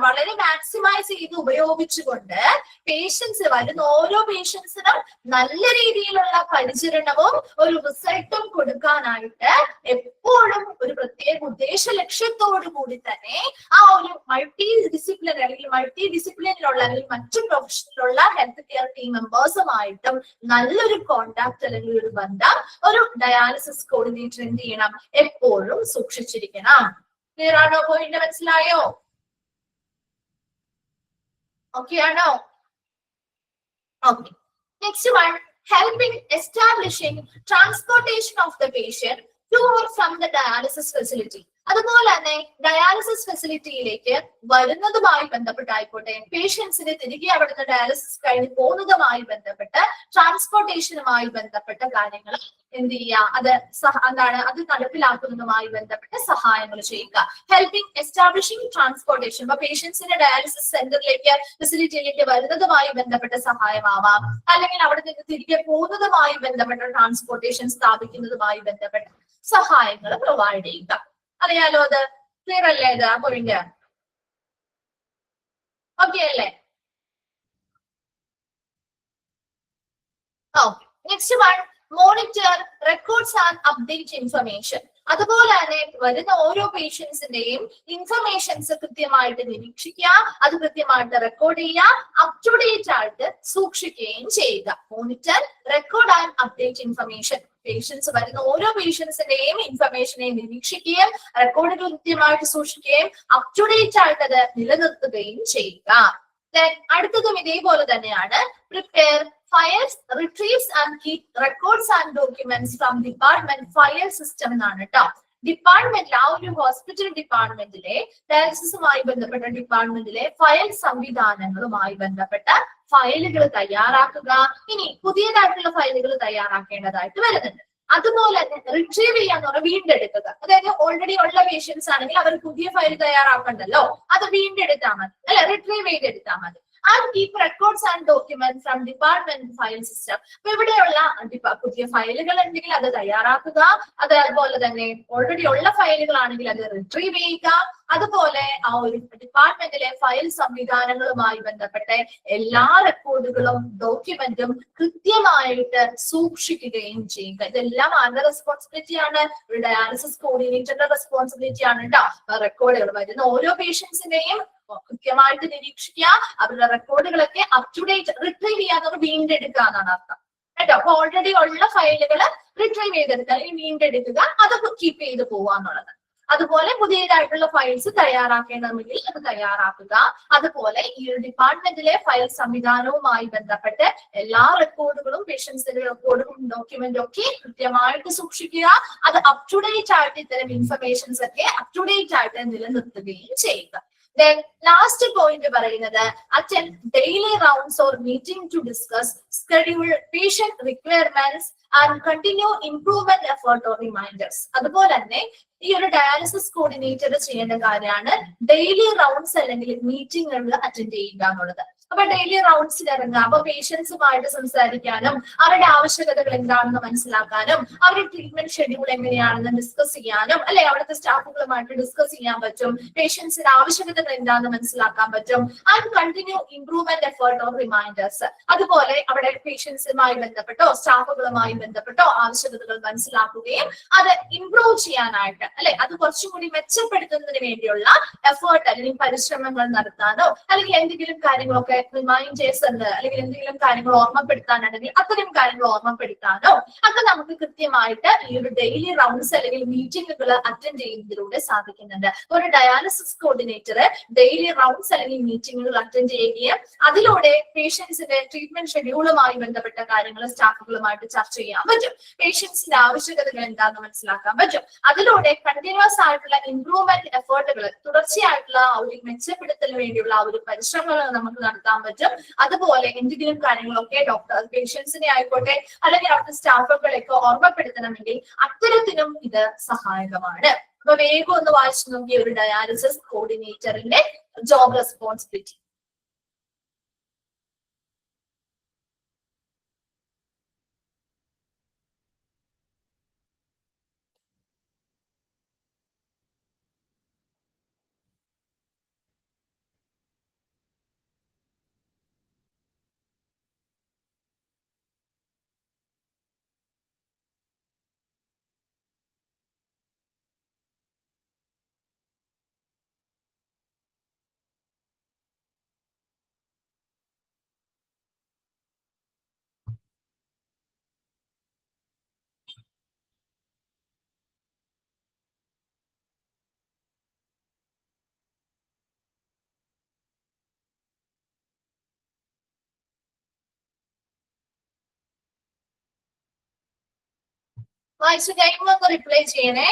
വളരെ മാക്സിമൈസ് ചെയ്ത് ഉപയോഗിച്ചുകൊണ്ട് പേഷ്യൻസ് വരുന്ന ഓരോ പേഷ്യൻസിനും നല്ല രീതിയിലുള്ള പരിചരണവും ഒരു റിസൾട്ടും കൊടുക്കാനായിട്ട് എപ്പോഴും ഒരു പ്രത്യേക ഉദ്ദേശ ലക്ഷ്യത്തോടു കൂടി തന്നെ ആ ഒരു മൾട്ടി ഡിസിപ്ലിനിലുള്ള അല്ലെങ്കിൽ മറ്റു പ്രൊഫഷനിലുള്ള ഹെൽത്ത് കെയർ ടീം മെമ്പേഴ്സുമായിട്ടും നല്ലൊരു കോണ്ടാക്ട് അല്ലെങ്കിൽ ഒരു ബന്ധം ഒരു ഡയാലിസിസ് കോർഡിനേറ്റർ എന്ത് ചെയ്യണം? എപ്പോഴും സൂക്ഷിച്ചിരിക്കണം. ക്ലിയർ ആണോ? പോയിന്റ് മനസ്സിലായോ? ഓക്കെ ആണോ? Okay. Next one, helping establishing transportation of the patient to or from the dialysis facility. അതുപോലെ തന്നെ ഡയാലിസിസ് ഫെസിലിറ്റിയിലേക്ക് വരുന്നതുമായി ബന്ധപ്പെട്ടായിക്കോട്ടെ, പേഷ്യൻസിന് തിരികെ അവിടുന്ന് ഡയാലിസിസ് കഴിഞ്ഞ് പോകുന്നതുമായി ബന്ധപ്പെട്ട് ട്രാൻസ്പോർട്ടേഷനുമായി ബന്ധപ്പെട്ട കാര്യങ്ങൾ എന്ത് ചെയ്യുക? അത് നടപ്പിലാക്കുന്നതുമായി ബന്ധപ്പെട്ട് സഹായങ്ങൾ ചെയ്യുക. ഹെൽപ്പിംഗ് എസ്റ്റാബ്ലിഷിംഗ് ട്രാൻസ്പോർട്ടേഷൻ, അപ്പൊ പേഷ്യൻസിന്റെ ഡയാലിസിസ് സെന്ററിലേക്ക് ഫെസിലിറ്റിയിലേക്ക് വരുന്നതുമായി ബന്ധപ്പെട്ട സഹായമാവാം, അല്ലെങ്കിൽ അവിടെ നിന്ന് തിരികെ പോകുന്നതുമായി ബന്ധപ്പെട്ട ട്രാൻസ്പോർട്ടേഷൻ സ്ഥാപിക്കുന്നതുമായി ബന്ധപ്പെട്ട സഹായങ്ങൾ പ്രൊവൈഡ് ചെയ്യുക. അറിയാലോ? അത് ക്ലിയർ അല്ലേ? ഇത് ആ പോയിന്റ് ഓക്കെ അല്ലേ? Next one, monitor records and update information. അതുപോലെ തന്നെ വരുന്ന ഓരോ പേഷ്യൻസിന്റെയും ഇൻഫർമേഷൻസ് കൃത്യമായിട്ട് നിരീക്ഷിക്കുക, അത് കൃത്യമായിട്ട് റെക്കോർഡ് ചെയ്യുക, അപ് ടു ഡേറ്റ് ആയിട്ട് സൂക്ഷിക്കുകയും ചെയ്യുക. Monitor record and update information. Patients വരുന്ന ഓരോ പേഷ്യൻസിന്റെയും ഇൻഫർമേഷനെ നിരീക്ഷിക്കുകയും റെക്കോർഡുകൾ കൃത്യമായിട്ട് സൂക്ഷിക്കുകയും അപ് ടു ഡേറ്റ് ആയിട്ട് അത് നിലനിർത്തുകയും ചെയ്യുക. അടുത്തതും ഇതേപോലെ തന്നെയാണ്. Prepare files, retrieves and keep records and documents from department file system എന്നാണ് കേട്ടോ. ഡിപ്പാർട്ട്മെന്റിൽ, ആ ഒരു ഹോസ്പിറ്റൽ ഡിപ്പാർട്ട്മെന്റിലെ ഡയാലിസിസുമായി ബന്ധപ്പെട്ട ഡിപ്പാർട്ട്മെന്റിലെ ഫയൽ സംവിധാനങ്ങളുമായി ബന്ധപ്പെട്ട ഫയലുകൾ തയ്യാറാക്കുക. ഇനി പുതിയതായിട്ടുള്ള ഫയലുകൾ തയ്യാറാക്കേണ്ടതായിട്ട് വരുന്നുണ്ട്. അതുപോലെ തന്നെ റിട്രീവ് ചെയ്യാന്ന് പറഞ്ഞാൽ വീണ്ടെടുക്കുക. അതായത് ഓൾറെഡി ഉള്ള പേഷ്യൻസ് ആണെങ്കിൽ അവർ പുതിയ ഫയൽ തയ്യാറാക്കണ്ടല്ലോ, അത് വീണ്ടെടുത്താൽ മതി അല്ലെ, റിട്രീവ് ചെയ്തെടുത്താൽ മതി. And keep records and document from department file system. അപ്പൊ ഇവിടെയുള്ള പുതിയ ഫയലുകൾ ഉണ്ടെങ്കിൽ അത് തയ്യാറാക്കുക, അതുപോലെ തന്നെ ഓൾറെഡി ഉള്ള ഫയലുകളാണെങ്കിൽ അത് റിട്രീവ് ചെയ്യുക. അതുപോലെ ആ ഒരു ഡിപ്പാർട്ട്മെന്റിലെ ഫയൽ സംവിധാനങ്ങളുമായി ബന്ധപ്പെട്ട് എല്ലാ റെക്കോർഡുകളും ഡോക്യുമെന്റും കൃത്യമായിട്ട് സൂക്ഷിക്കുകയും ചെയ്യുക. ഇതെല്ലാം ആരുടെ റെസ്പോൺസിബിലിറ്റിയാണ്? ഒരു ഡയാലിസിസ് കോർഡിനേറ്ററുടെ റെസ്പോൺസിബിലിറ്റി ആണ് കേട്ടോ. റെക്കോർഡുകൾ വരുന്ന ഓരോ പേഷ്യൻസിന്റെയും കൃത്യമായിട്ട് നിരീക്ഷിക്കുക, അവരുടെ റെക്കോർഡുകളൊക്കെ അപ് ടു ഡേറ്റ് റിട്രീവ് ചെയ്യാതെ വീണ്ടെടുക്കുക എന്നാണ് അർത്ഥം കേട്ടോ. അപ്പൊ ഓൾറെഡി ഉള്ള ഫയലുകൾ റിട്രീവ് ചെയ്തെടുക്കുക അല്ലെങ്കിൽ വീണ്ടെടുക്കുക, അത് കീപ്പ് ചെയ്ത് പോവുക എന്നുള്ളത്. അതുപോലെ പുതിയതായിട്ടുള്ള ഫയൽസ് തയ്യാറാക്കേണ്ടതെങ്കിൽ അത് തയ്യാറാക്കുക. അതുപോലെ ഈ ഒരു ഡിപ്പാർട്ട്മെന്റിലെ ഫയൽ സംവിധാനവുമായി ബന്ധപ്പെട്ട് എല്ലാ റെക്കോർഡുകളും പേഷ്യൻസിന്റെ റെക്കോർഡും ഡോക്യുമെന്റും ഒക്കെ കൃത്യമായിട്ട് സൂക്ഷിക്കുക. അത് അപ് ടു ഡേറ്റ് ആയിട്ട് ഇത്തരം ഇൻഫർമേഷൻസ് ഒക്കെ അപ് ടു ഡേറ്റ് ആയിട്ട് നിലനിർത്തുകയും ചെയ്യുക. Then last point പറയുന്നത് attend daily rounds or meeting to discuss schedule patient requirements and continue improvement effort or reminders. അതുപോലെ തന്നെ ഈ ഒരു ഡയാലിസിസ് കോർഡിനേറ്റർ ചെയ്യേണ്ട കാര്യമാണ് ഡെയിലി റൗണ്ട്സ് അല്ലെങ്കിൽ മീറ്റിംഗുകൾ അറ്റൻഡ് ചെയ്യുക എന്നുള്ളത്. അപ്പൊ ഡെയിലി റൗണ്ട്സിൽ ഇറങ്ങുക, അപ്പൊ പേഷ്യൻസുമായിട്ട് സംസാരിക്കാനും അവരുടെ ആവശ്യകതകൾ എന്താണെന്ന് മനസ്സിലാക്കാനും അവരുടെ ട്രീറ്റ്മെന്റ് ഷെഡ്യൂൾ എങ്ങനെയാണെന്ന് ഡിസ്കസ് ചെയ്യാനും അല്ലെ അവിടുത്തെ സ്റ്റാഫുകളുമായിട്ട് ഡിസ്കസ് ചെയ്യാൻ പറ്റും. പേഷ്യൻസിന്റെ ആവശ്യകതകൾ എന്താണെന്ന് മനസ്സിലാക്കാൻ പറ്റും. And continue improvement effort or reminders. അതുപോലെ അവിടെ പേഷ്യൻസുമായി ബന്ധപ്പെട്ടോ സ്റ്റാഫുകളുമായി ബന്ധപ്പെട്ടോ ആവശ്യകതകൾ മനസ്സിലാക്കുകയും അത് ഇംപ്രൂവ് ചെയ്യാനായിട്ട് അല്ലെ അത് കുറച്ചും കൂടി മെച്ചപ്പെടുത്തുന്നതിന് വേണ്ടിയുള്ള എഫേർട്ട് അല്ലെങ്കിൽ പരിശ്രമങ്ങൾ നടത്താനോ അല്ലെങ്കിൽ എന്തെങ്കിലും കാര്യങ്ങളൊക്കെ റിമൈൻഡേഴ്സ് ഉണ്ട് അല്ലെങ്കിൽ എന്തെങ്കിലും കാര്യങ്ങൾ ഓർമ്മപ്പെടുത്താനാണെങ്കിൽ അത്തരം കാര്യങ്ങൾ ഓർമ്മപ്പെടുത്താനോ ഒക്കെ നമുക്ക് കൃത്യമായിട്ട് ഈ ഒരു ഡെയിലി റൗണ്ട്സ് അല്ലെങ്കിൽ മീറ്റിംഗുകൾ അറ്റൻഡ് ചെയ്യുന്നതിലൂടെ സാധിക്കുന്നുണ്ട്. ഒരു ഡയാലിസിസ് കോർഡിനേറ്റർ ഡെയിലി റൗണ്ട്സ് അല്ലെങ്കിൽ മീറ്റിംഗുകൾ അറ്റൻഡ് ചെയ്യുകയും അതിലൂടെ പേഷ്യൻസിന്റെ ട്രീറ്റ്മെന്റ് ഷെഡ്യൂളുമായി ബന്ധപ്പെട്ട കാര്യങ്ങൾ സ്റ്റാഫുകളുമായിട്ട് ചർച്ച ചെയ്യാൻ പറ്റും. പേഷ്യൻസിന്റെ ആവശ്യകതകൾ എന്താണെന്ന് മനസ്സിലാക്കാൻ പറ്റും. അതിലൂടെ കണ്ടിന്യൂസ് ആയിട്ടുള്ള ഇംപ്രൂവ്മെന്റ് എഫേർട്ടുകൾ തുടർച്ചയായിട്ടുള്ള ഒരു മെച്ചപ്പെടുത്തലിന് വേണ്ടിയുള്ള ഒരു പരിശ്രമങ്ങൾ നമുക്ക് നടത്താൻ പറ്റും. അതുപോലെ എന്തെങ്കിലും കാര്യങ്ങളൊക്കെ ഡോക്ടർ പേഷ്യൻസിനെ ആയിക്കോട്ടെ അല്ലെങ്കിൽ അവിടുത്തെ സ്റ്റാഫുകളെയൊക്കെ ഓർമ്മപ്പെടുത്തണമെങ്കിൽ അത്തരത്തിനും ഇത് സഹായകമാണ്. അപ്പൊ വേഗം ഒന്ന് വായിച്ചു നോക്കിയ ഒരു ഡയാലിസിസ് കോർഡിനേറ്ററിന്റെ ജോബ് റെസ്പോൺസിബിലിറ്റി. വായിച്ചു കഴിയുമ്പോൾ ഒന്ന് റിപ്ലൈ ചെയ്യണേ.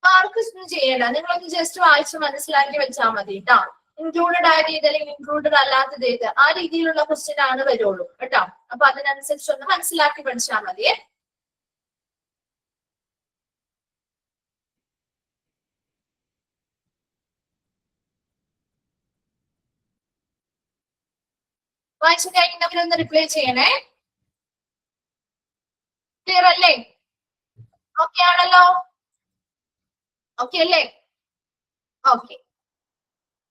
ആർക്കും ചെയ്യണ്ട, നിങ്ങളൊന്ന് ജസ്റ്റ് വായിച്ച് മനസ്സിലാക്കി വെച്ചാൽ മതി കേട്ടോ. ഇൻക്ലൂഡഡ് ആയ രീതി അല്ലെങ്കിൽ ഇൻക്ലൂഡഡ് അല്ലാത്തത് ഏത് ആ രീതിയിലുള്ള ക്വസ്റ്റ്യൻ ആണ് വരുള്ളൂ കേട്ടോ. അപ്പൊ അതിനനുസരിച്ച് ഒന്ന് മനസ്സിലാക്കി പഠിച്ചാൽ മതിയേ. വായിച്ചു കഴിഞ്ഞവരൊന്ന് റിപ്ലൈ ചെയ്യണേ. ക്ലിയർ അല്ലേ? ഓക്കെ ആണല്ലോ? ഓക്കെ അല്ലേ? ഓക്കെ.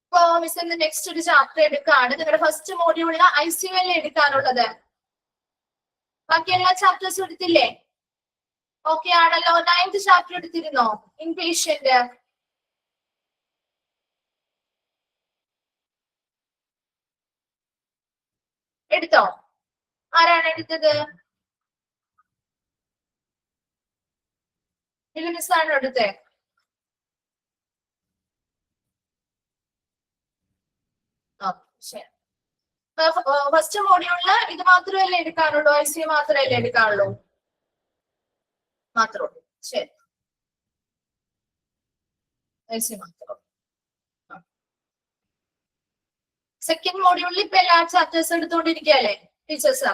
ഇപ്പൊ മിസ് ഇന്ന് നെക്സ്റ്റ് ഒരു ചാപ്റ്റർ എടുക്കാണ്. നിങ്ങളുടെ ഫസ്റ്റ് മോഡ്യൂളിന് ICU എടുക്കാനുള്ളത്. ബാക്കി എല്ലാ ചാപ്റ്റേഴ്സും എടുത്തില്ലേ? ഓക്കെ ആണല്ലോ? 9th chapter എടുത്തിരുന്നോ? ഇൻപേഷ്യന്റ് എടുത്തോ? ആരാണ് എടുത്തത്? ഇത് മിസ്സാണോ എടുത്തേ? ശരി. ഫസ്റ്റ് മോഡ്യൂളില് ഇത് മാത്രമല്ലേ എടുക്കാനുള്ളൂ? ICU മാത്രമല്ലേ എടുക്കാനുള്ളൂ? മാത്രമേ. ശരി, ICU മാത്രം. സെക്കൻഡ് മോഡ്യൂളിൽ ഇപ്പൊ എല്ലാ ചാപ്റ്റേഴ്സ് എടുത്തുകൊണ്ടിരിക്കുകയല്ലേ ടീച്ചേഴ്സ്?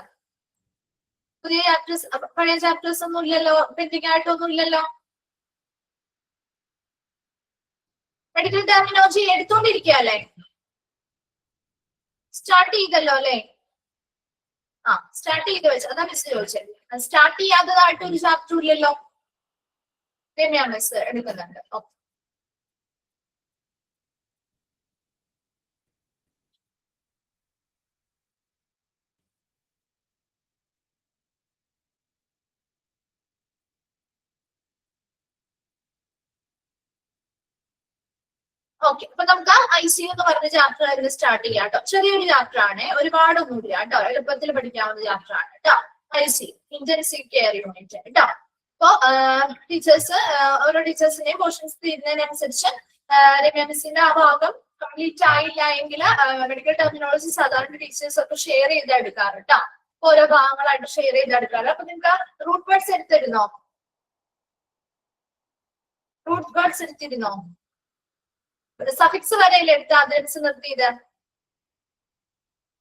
പുതിയ ചാപ്റ്റേഴ്സ് പഴയ ചാപ്റ്റേഴ്സ് ഒന്നും ഇല്ലല്ലോ, പെൻഡിങ് ആയിട്ടൊന്നും ഇല്ലല്ലോ. Medical terminology എടുത്തോണ്ടിരിക്കുകയല്ലേ? സ്റ്റാർട്ട് ചെയ്തല്ലോ അല്ലെ? ആ സ്റ്റാർട്ട് ചെയ്ത് വെച്ച് അതാ മിസ് ചോദിച്ചത്. സ്റ്റാർട്ട് ചെയ്യാത്തതായിട്ട് ഒരു ചാപ്റ്റർ ഇല്ലല്ലോ. തന്നെയാ മിസ് എടുക്കുന്നുണ്ട്. ഓക്കെ. ഓക്കെ, അപ്പൊ നമുക്ക് ICU എന്ന് പറഞ്ഞ ചാപ്റ്റർ ആയിരുന്നു സ്റ്റാർട്ട് ചെയ്യാം കേട്ടോ. ചെറിയൊരു ചാപ്റ്റർ ആണ്, ഒരുപാടൊന്നുമില്ല കേട്ടോ, എളുപ്പത്തിൽ പഠിക്കാവുന്ന ചാപ്റ്റർ ആണ് കേട്ടോ. ICU ഇന്റൻസീവ് കെയർ യൂണിറ്റ് കേട്ടോ. അപ്പൊ ടീച്ചേഴ്സ് ഓരോ ടീച്ചേഴ്സിന്റെയും പോർഷൻസ് തീരുന്നതിനനുസരിച്ച് രമ്യ മിസ്സിന്റെ ആ ഭാഗം കംപ്ലീറ്റ് ആയില്ല എങ്കിൽ മെഡിക്കൽ ടെർമിനോളജി സാധാരണ ടീച്ചേഴ്സ് ഒക്കെ ഷെയർ ചെയ്തെടുക്കാറ് കേട്ടോ. ഓരോ ഭാഗങ്ങളായിട്ട് ഷെയർ ചെയ്തെടുക്കാറ്. അപ്പൊ നിങ്ങൾക്ക് റൂട്ട് വേർഡ്സ് എടുത്തിരുന്നോ? റൂട്ട് വേർഡ്സ് എടുത്തിരുന്നോ? സഫിക്സ് വരെയല്ലേ എടുത്ത് അഡ്രസ് നിർത്തിയത്?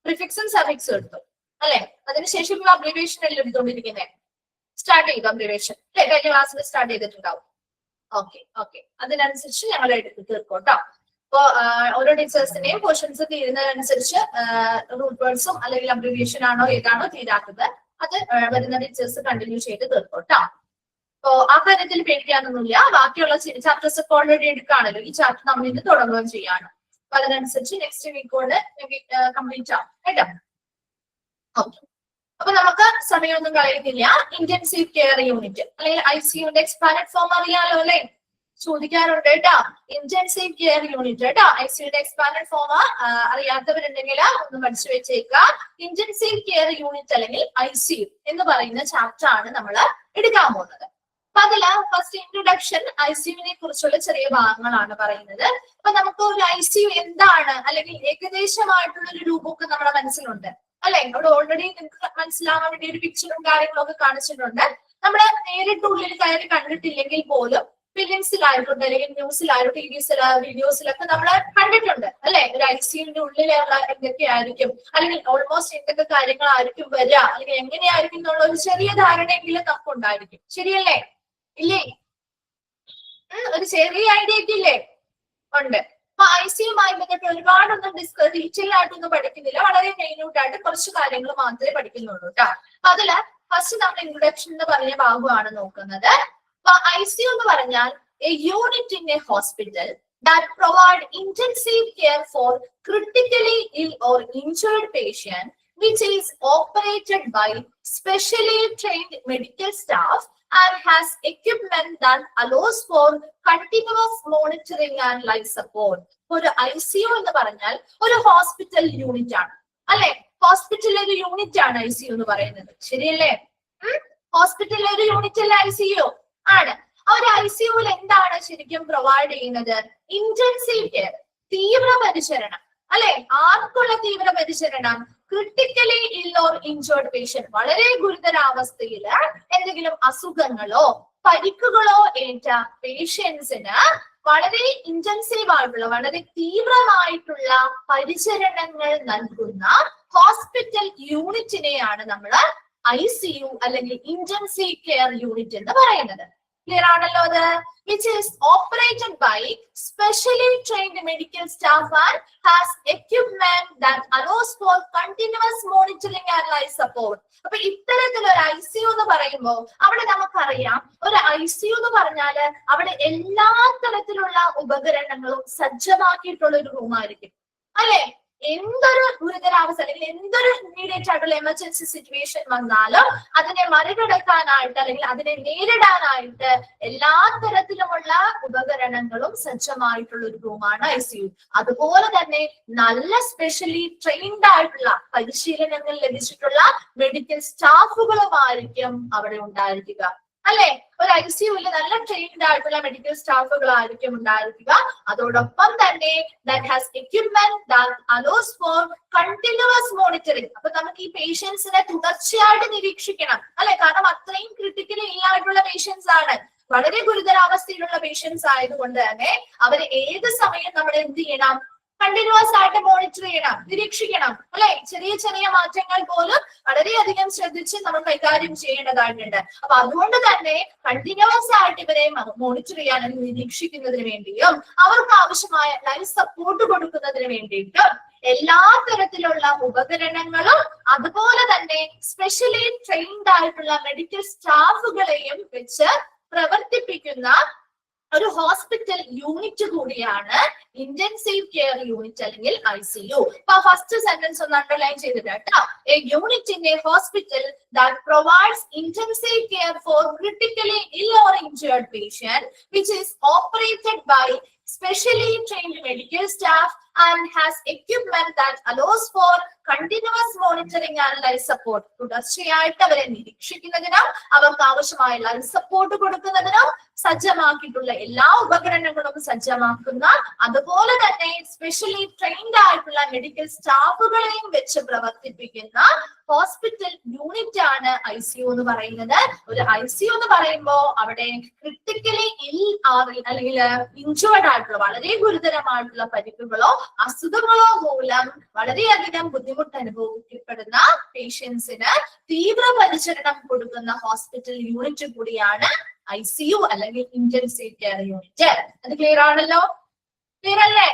പ്രിഫിക്സും സഫിക്സും എടുത്തു അല്ലെ? അതിനുശേഷം അബ്രിവേഷൻ അല്ലേ എടുത്തോണ്ടിരിക്കുന്നത്? സ്റ്റാർട്ട് ചെയ്തു അബ്രിവേഷൻ അല്ലെ? കഴിഞ്ഞ ക്ലാസ്സിൽ സ്റ്റാർട്ട് ചെയ്തിട്ടുണ്ടാവും. ഓക്കെ അതിനനുസരിച്ച് ഞങ്ങൾ എടുത്ത് തീർക്കും കേട്ടോ. അപ്പോ ഓരോ ടീച്ചേഴ്സിന്റെയും പോർഷൻസ് തീരുന്നതനുസരിച്ച് റൂട്ട് വേർഡ്സും അല്ലെങ്കിൽ അബ്രിവേഷൻ ആണോ ഏതാണോ തീരാത്തത് അത് വരുന്ന ടീച്ചേഴ്സ് കണ്ടിന്യൂ ചെയ്ത് തീർക്കും കേട്ടോ. അപ്പോ ആ കാര്യത്തിൽ പേടിക്കാനൊന്നുമില്ല. ബാക്കിയുള്ള ചാപ്റ്റേഴ്സ് ഒക്കെ ഓൾറെഡി എടുക്കുകയാണല്ലോ. ഈ ചാപ്റ്റർ നമ്മൾ ഇന്ന് തുടങ്ങുകയും ചെയ്യാണ്. അപ്പൊ അതിനനുസരിച്ച് നെക്സ്റ്റ് വീക്ക് കൊണ്ട് കംപ്ലീറ്റ് ആവും കേട്ടോ. ഓക്കെ, അപ്പൊ നമുക്ക് സമയമൊന്നും കളയുന്നില്ല. ഇന്റൻസീവ് കെയർ യൂണിറ്റ് അല്ലെങ്കിൽ ICUന്റെ എക്സ്പാൻഡ് ഫോം അറിയാലോ അല്ലെ? ചോദിക്കാറുണ്ട് കേട്ടോ. ഇന്റൻസീവ് കെയർ യൂണിറ്റ് കേട്ടോ. ICUന്റെ എക്സ്പാൻഡ് ഫോം അറിയാത്തവരുണ്ടെങ്കിൽ ഒന്ന് പഠിച്ചു വെച്ചേക്കുക. ഇന്റൻസീവ് കെയർ യൂണിറ്റ് അല്ലെങ്കിൽ ICU എന്ന് പറയുന്ന ചാപ്റ്റർ ആണ് നമ്മൾ എടുക്കാൻ പോകുന്നത്. അപ്പൊ അതില് ഫസ്റ്റ് ഇൻട്രൊഡക്ഷൻ ICUവിനെ കുറിച്ചുള്ള ചെറിയ ഭാഗങ്ങളാണ് പറയുന്നത്. അപ്പൊ നമുക്ക് ഒരു ICU എന്താണ് അല്ലെങ്കിൽ ഏകദേശമായിട്ടുള്ള ഒരു രൂപമൊക്കെ നമ്മുടെ മനസ്സിലുണ്ട് അല്ലെ? അവിടെ ഓൾറെഡി നിങ്ങൾക്ക് മനസ്സിലാവാൻ വേണ്ടി ഒരു പിക്ചറും കാര്യങ്ങളും ഒക്കെ കാണിച്ചിട്ടുണ്ട്. നമ്മള് നേരിട്ട് ഉള്ളിൽ കയറി കണ്ടിട്ടില്ലെങ്കിൽ പോലും ഫിലിംസിലായിട്ടുണ്ട് അല്ലെങ്കിൽ ന്യൂസിലായിട്ടും വീഡിയോസിലൊക്കെ നമ്മൾ കണ്ടിട്ടുണ്ട് അല്ലെ? ഒരു ICUവിന്റെ ഉള്ളിലുള്ള എന്തൊക്കെയായിരിക്കും അല്ലെങ്കിൽ ഓൾമോസ്റ്റ് എന്തൊക്കെ കാര്യങ്ങളായിരിക്കും വരിക അല്ലെങ്കിൽ എങ്ങനെയായിരിക്കും എന്നുള്ള ഒരു ചെറിയ ധാരണയെങ്കിലും നമുക്ക് ഉണ്ടായിരിക്കും. ശരിയല്ലേ? ഇല്ലേ? ഒരു ചെറിയ ഐഡിയ ഒക്കെ ഇല്ലേ? ഉണ്ട്. അപ്പൊ ICUമായി ബന്ധപ്പെട്ട് ഒരുപാടൊന്നും ഡീറ്റെയിൽ ആയിട്ടൊന്നും പഠിക്കുന്നില്ല. വളരെ മെയിനോട്ടായിട്ട് കുറച്ച് കാര്യങ്ങൾ മാത്രമേ പഠിക്കുന്നുള്ളൂ കേട്ടോ. അപ്പൊ അതില് ഫസ്റ്റ് നമ്മൾ ഇൻട്രൊഡക്ഷൻ എന്ന് പറഞ്ഞ ഭാഗമാണ് നോക്കുന്നത്. അപ്പൊ ICU എന്ന് പറഞ്ഞാൽ A unit in A hospital that provide intensive care for critically ill or injured patient, which is operated by specially trained medical staff and has equipment that allows for continuous monitoring and life support. ഒരു ICU എന്ന് പറഞ്ഞാൽ ഒരു hospital unit ആണ് അല്ലെ? ഹോസ്പിറ്റലിലെ ഒരു unit ആണ് ICU എന്ന് പറയുന്നത്. ശരിയല്ലേ? ഹോസ്പിറ്റലിലെ ഒരു യൂണിറ്റ് അല്ലേ ICU ആണ്. ആ ഒരു ICUവിൽ എന്താണ് ശരിക്കും പ്രൊവൈഡ് ചെയ്യുന്നത്? ഇന്റൻസീവ് കെയർ, തീവ്ര പരിചരണം അല്ലെ? ആർക്കുള്ള തീവ്ര പരിചരണം? ക്രിട്ടിക്കലി ഇൽ ഓർ ഇൻജേർഡ് പേഷ്യന്റ്, വളരെ ഗുരുതരാവസ്ഥയിൽ എന്തെങ്കിലും അസുഖങ്ങളോ പരിക്കുകളോ ഏറ്റ പേഷ്യൻസിന് വളരെ ഇന്റൻസീവ് ആയിട്ടുള്ള വളരെ തീവ്രമായിട്ടുള്ള പരിചരണങ്ങൾ നൽകുന്ന ഹോസ്പിറ്റൽ യൂണിറ്റിനെയാണ് നമ്മൾ ICU അല്ലെങ്കിൽ ഇന്റൻസീവ് കെയർ യൂണിറ്റ് എന്ന് പറയുന്നത്. ക്ലിയർ ആണല്ലോ അത്? which is operated by specially trained medical staff and has equipment that allows for continuous monitoring and life support. അപ്പൊ ഇത്തരത്തിലൊരു ICU എന്ന് പറയുമ്പോൾ അവിടെ നമുക്കറിയാം ഒരു ICU എന്ന് പറഞ്ഞാല് അവിടെ എല്ലാ തരത്തിലുള്ള ഉപകരണങ്ങളും സജ്ജമാക്കിയിട്ടുള്ള ഒരു റൂമായിരിക്കും അല്ലെ? എന്തൊരു ഗുരുതരാവസ്ഥ അല്ലെങ്കിൽ എന്തൊരു ഇമ്മീഡിയറ്റ് ആയിട്ടുള്ള എമർജൻസി സിറ്റുവേഷൻ വന്നാലും അതിനെ മറികടക്കാനായിട്ട് അല്ലെങ്കിൽ അതിനെ നേരിടാനായിട്ട് എല്ലാ തരത്തിലുമുള്ള ഉപകരണങ്ങളും സജ്ജമായിട്ടുള്ള ഒരു റൂമാണ് ICU. അതുപോലെ തന്നെ നല്ല സ്പെഷ്യലി ട്രെയിൻഡ് ആയിട്ടുള്ള പരിശീലനങ്ങൾ ലഭിച്ചിട്ടുള്ള മെഡിക്കൽ സ്റ്റാഫുകളുമായിരിക്കും അവിടെ ഉണ്ടായിരിക്കുക അല്ലെ? ഒരു ICUവിൽ നല്ല ട്രെയിൻഡ് ആയിട്ടുള്ള മെഡിക്കൽ സ്റ്റാഫുകളായിരിക്കും ഉണ്ടായിരിക്കുക. അതോടൊപ്പം തന്നെ that has equipment that allows for continuous monitoring. അപ്പൊ നമുക്ക് ഈ പേഷ്യൻസിനെ തുടർച്ചയായിട്ട് നിരീക്ഷിക്കണം അല്ലെ? കാരണം അത്രയും ക്രിട്ടിക്കലി ഇല്ലായിട്ടുള്ള പേഷ്യൻസ് ആണ്, വളരെ ഗുരുതരാവസ്ഥയിലുള്ള പേഷ്യൻസ് ആയതുകൊണ്ട് തന്നെ അവരെ ഏത് സമയം നമ്മൾ എന്ത് ചെയ്യണം? കണ്ടിന്യൂസ് ആയിട്ട് മോണിറ്റർ ചെയ്യണം, നിരീക്ഷിക്കണം അല്ലെ? ചെറിയ ചെറിയ മാറ്റങ്ങൾ പോലും വളരെയധികം ശ്രദ്ധിച്ച് നമ്മൾ കൈകാര്യം ചെയ്യേണ്ടതായിട്ടുണ്ട്. അപ്പൊ അതുകൊണ്ട് തന്നെ കണ്ടിന്യൂസ് ആയിട്ട് ഇവരെ മോണിറ്റർ ചെയ്യാനും നിരീക്ഷിക്കുന്നതിന് വേണ്ടിയും അവർക്ക് ആവശ്യമായ ലൈഫ് സപ്പോർട്ട് കൊടുക്കുന്നതിന് വേണ്ടിയിട്ടും എല്ലാ തരത്തിലുള്ള ഉപകരണങ്ങളും അതുപോലെ തന്നെ സ്പെഷ്യലി ട്രെയിൻഡ് ആയിട്ടുള്ള മെഡിക്കൽ സ്റ്റാഫുകളെയും വെച്ച് പ്രവർത്തിപ്പിക്കുന്ന ഒരു ഹോസ്പിറ്റൽ യൂണിറ്റ് കൂടിയാണ് ഇന്റൻസീവ് കെയർ യൂണിറ്റ് അല്ലെങ്കിൽ ICU. അപ്പൊ ഫസ്റ്റ് സെന്റൻസ് ഒന്ന് അണ്ടർലൈൻ ചെയ്തിട്ട് കേട്ടോ. A unit in A hospital that provides intensive care for critically ill or injured patient, which is operated by specially trained medical staff and has equipment that allows for continuous monitoring and life support. തുടർച്ചയായിട്ട് അവരെ നിരീക്ഷിക്കുന്നതിനും അവർക്ക് ആവശ്യമായ life support കൊടുക്കുന്നതിനും സജ്ജമാക്കിയിട്ടുള്ള എല്ലാ ഉപകരണങ്ങളും സജ്ജമാക്കുന്ന, അതുപോലെ തന്നെ specially trained ആയിട്ടുള്ള medical സ്റ്റാഫുകളെയും വെച്ച് പ്രവർത്തിപ്പിക്കുന്ന ഹോസ്പിറ്റൽ യൂണിറ്റ് ആണ് ICU എന്ന് പറയുന്നത്. ഒരു ICU എന്ന് പറയുമ്പോൾ അവിടെ ക്രിട്ടിക്കലി അല്ലെങ്കിൽ ഇഞ്ചേർഡ് ആയിട്ടുള്ള വളരെ ഗുരുതരമായിട്ടുള്ള പരിക്കുകളോ അസുഖങ്ങളോ മൂലം വളരെയധികം ബുദ്ധിമുട്ട് അനുഭവിക്കപ്പെടുന്ന പേഷ്യൻസിന് തീവ്ര പരിചരണം കൊടുക്കുന്ന ഹോസ്പിറ്റൽ യൂണിറ്റ് കൂടിയാണ് ICU അല്ലെങ്കിൽ ഇന്റൻസീവ് കെയർ യൂണിറ്റ്. അത് ക്ലിയർ ആണല്ലോ? ക്ലിയർ അല്ലേ?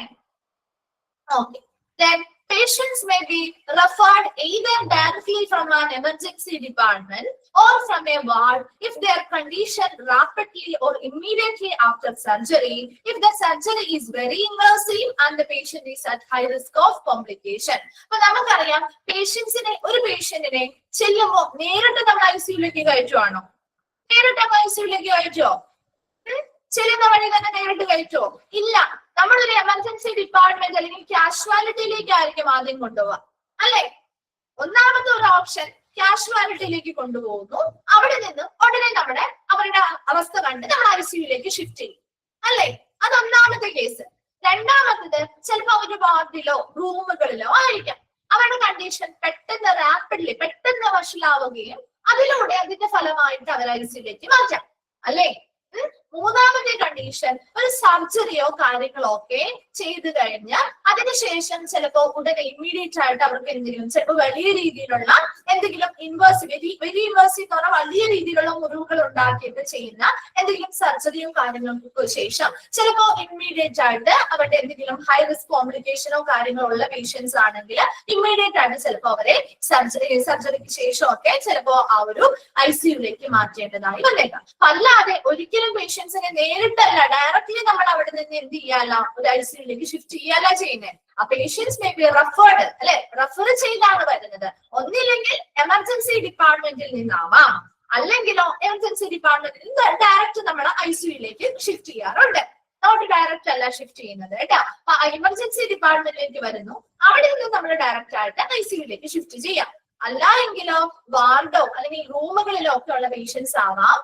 Okay. Then patients may be referred either directly from an emergency department or from a ward if their condition rapidly or immediately after surgery, if the surgery is very invasive and the patient is at high risk of complication. അപ്പൊ നമുക്കറിയാം ഒരു പേഷ്യന്റിനെ ചെല്ലുമ്പോ നേരിട്ട് നമ്മൾ ICUലേക്ക് കയറ്റുവാണോ? നേരിട്ട് ICUലേക്ക് കയറ്റോ? ചെല്ലുന്ന വഴി തന്നെ നേരിട്ട് കയറ്റോ? ഇല്ല. നമ്മളൊരു എമർജൻസി ഡിപ്പാർട്ട്മെന്റ് അല്ലെങ്കിൽ കാഷ്വാലിറ്റിയിലേക്കായിരിക്കും ആദ്യം കൊണ്ടുപോവുക, അല്ലെ? ഒന്നാമത്തെ ഒരു ഓപ്ഷൻ കാഷ്വാലിറ്റിയിലേക്ക് കൊണ്ടുപോകുന്നു. അവിടെ നിന്ന് ഉടനെ അവരുടെ അവസ്ഥ കണ്ട് നമ്മൾ ICUലേക്ക് ഷിഫ്റ്റ് ചെയ്യും, അല്ലെ? അതൊന്നാമത്തെ കേസ്. രണ്ടാമത്തത് ചിലപ്പോ ഒരു വാർഡിലോ റൂമുകളിലോ ആയിരിക്കാം. അവരുടെ കണ്ടീഷൻ പെട്ടെന്ന് വഷളാവുകയും അതിലൂടെ അതിന്റെ ഫലമായിട്ട് അവർ ICUലേക്ക് മാറ്റാം, അല്ലെ? മൂന്നാമത്തെ കണ്ടീഷൻ ഒരു സർജറിയോ കാര്യങ്ങളോ ഒക്കെ ചെയ്തു കഴിഞ്ഞാൽ അതിനുശേഷം ചിലപ്പോ ഉടനെ ഇമ്മീഡിയറ്റ് ആയിട്ട് അവർക്ക് എന്തെങ്കിലും ചിലപ്പോൾ വലിയ രീതിയിലുള്ള എന്തെങ്കിലും വെരി ഇൻവേഴ്സീവ് എന്ന് പറഞ്ഞാൽ വലിയ രീതിയിലുള്ള മുറിവുകൾ ഉണ്ടാക്കിയിട്ട് ചെയ്യുന്ന എന്തെങ്കിലും സർജറിയോ കാര്യങ്ങൾക്കോ ശേഷം ചിലപ്പോ ഇമ്മീഡിയറ്റ് ആയിട്ട് അവരുടെ എന്തെങ്കിലും ഹൈ റിസ്ക് കോംപ്ലിക്കേഷനോ കാര്യങ്ങളോ ഉള്ള പേഷ്യൻസ് ആണെങ്കിൽ ഇമ്മീഡിയറ്റ് ആയിട്ട് ചിലപ്പോൾ അവരെ സർജറിക്ക് ശേഷമൊക്കെ ചിലപ്പോ ആ ഒരു ICUലേക്ക് മാറ്റേണ്ടതായി വന്നേക്കാം. അല്ലാതെ ഒരിക്കലും പേഷ്യൻസിനെ നേരിട്ടല്ല ഡയറക്ട്ലി നമ്മൾ അവിടെ നിന്ന് എന്ത് ചെയ്യാല ഒരു ICUലേക്ക് ഷിഫ്റ്റ് ചെയ്യാല ചെയ്യുന്നത്. ആ പേഷ്യൻസ് മേ ബി റെഫേർഡ്, അല്ലെ? റെഫർ ചെയ്താണ് വരുന്നത്. ഒന്നില്ലെങ്കിൽ എമർജൻസി ഡിപ്പാർട്ട്മെന്റിൽ നിന്നാവാം, അല്ലെങ്കിലോ എമർജൻസി ഡിപ്പാർട്ട്മെന്റിൽ നിന്ന് ഡയറക്റ്റ് നമ്മൾ ICUലേക്ക് ഷിഫ്റ്റ് ചെയ്യാറുണ്ട്. നോട്ട് ഡയറക്റ്റ് അല്ല ഷിഫ്റ്റ് ചെയ്യുന്നത് കേട്ടോ. എമർജൻസി ഡിപ്പാർട്ട്മെന്റിലേക്ക് വരുന്നു, അവിടെ നിന്ന് നമ്മൾ ഡയറക്റ്റ് ആയിട്ട് ICUലേക്ക് ഷിഫ്റ്റ് ചെയ്യാം. അല്ല എങ്കിലോ വാർഡോ അല്ലെങ്കിൽ റൂമുകളിലോ ഒക്കെ ഉള്ള പേഷ്യൻസ് ആവാം.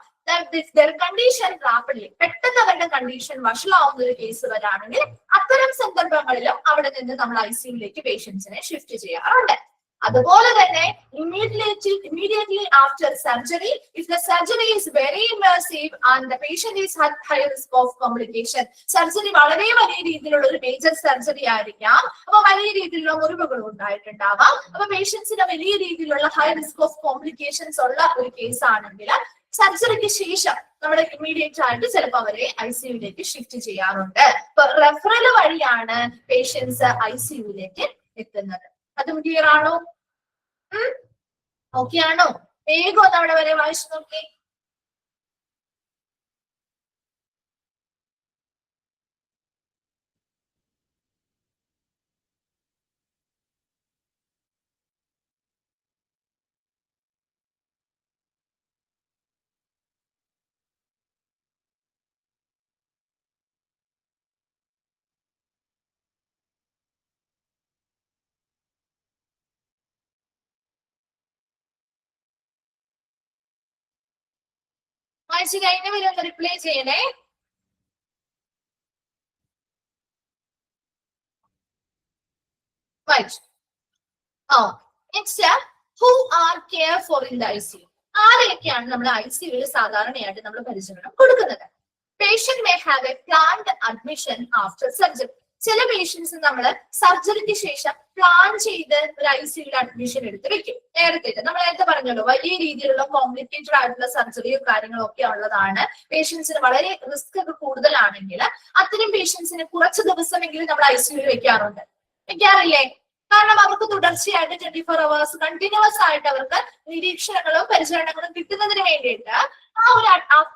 പെട്ടെന്ന് അവരുടെ കണ്ടീഷൻ വഷളാവുന്ന ഒരു കേസ് വരാണെങ്കിൽ അത്തരം സന്ദർഭങ്ങളിലും അവിടെ നിന്ന് നമ്മൾ ICUലേക്ക് പേഷ്യൻസിനെ ഷിഫ്റ്റ് ചെയ്യാറുണ്ട്. അതുപോലെ തന്നെ immediately after surgery, if the surgery is very invasive and the patient is at high risk of complication, surgery വളരെ വലിയ രീതിയിലുള്ള ഒരു മേജർ സർജറി ആയിരിക്കാം. അപ്പൊ വലിയ രീതിയിലുള്ള മുറിവുകൾ ഉണ്ടായിട്ടുണ്ടാവാം. അപ്പൊ പേഷ്യൻസിന് വലിയ രീതിയിലുള്ള ഹൈ റിസ്ക് ഓഫ് കോംപ്ലിക്കേഷൻസ് ഉള്ള ഒരു കേസ് ആണെങ്കിൽ സർജറിക്ക് ശേഷം നമ്മൾ ഇമ്മീഡിയറ്റ് ആയിട്ട് ചിലപ്പോൾ അവരെ ICUലേക്ക് ഷിഫ്റ്റ് ചെയ്യാറുണ്ട്. ഇപ്പൊ റെഫറൽ വഴിയാണ് പേഷ്യൻസ് ICUലേക്ക് എത്തുന്നത്. അതും ക്ലിയർ ആണോ? ഓക്കെ ആണോ? വേഗം ഒന്ന് അവിടെ വരെ വായിച്ചു നോക്കി. വായിച്ചു കഴിഞ്ഞവരെ ഒന്ന് റിപ്ലൈ ചെയ്യണേ. വായിച്ചു. Next, who are care for in the ICU? ആരെയൊക്കെയാണ് നമ്മൾ ICUവിൽ സാധാരണയായിട്ട് നമ്മൾ പരിചരണം കൊടുക്കുന്നത്? Patient may have A planned admission after surgery. ചില പേഷ്യൻസ് നമ്മൾ സർജറിക്ക് ശേഷം പ്ലാൻ ചെയ്ത് ഒരു ICUവിൽ അഡ്മിഷൻ എടുത്ത് വെക്കും. നേരത്തെ പറഞ്ഞല്ലോ വലിയ രീതിയിലുള്ള കോംപ്ലിക്കേറ്റഡ് ആയിട്ടുള്ള സർജറിയോ കാര്യങ്ങളോ ഒക്കെ ഉള്ളതാണ്. പേഷ്യൻസിന് വളരെ റിസ്ക് ഒക്കെ കൂടുതലാണെങ്കിൽ അത്തരം പേഷ്യൻസിന് കുറച്ച് ദിവസമെങ്കിലും നമ്മൾ ICUവിൽ വെക്കാറില്ലേ? കാരണം അവർക്ക് തുടർച്ചയായിട്ട് 24 hours കണ്ടിന്യൂസ് ആയിട്ട് അവർക്ക് നിരീക്ഷണങ്ങളും പരിചരണങ്ങളും കിട്ടുന്നതിന് വേണ്ടിയിട്ട് ആ ഒരു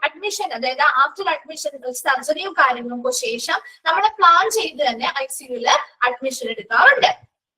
അഡ്മിഷൻ, അതായത് ആഫ്റ്റർ അഡ്മിഷൻ സർജറിയും കാര്യങ്ങൾക്കോ ശേഷം നമ്മൾ പ്ലാൻ ചെയ്ത് തന്നെ ICUവിൽ അഡ്മിഷൻ എടുക്കാറുണ്ട്.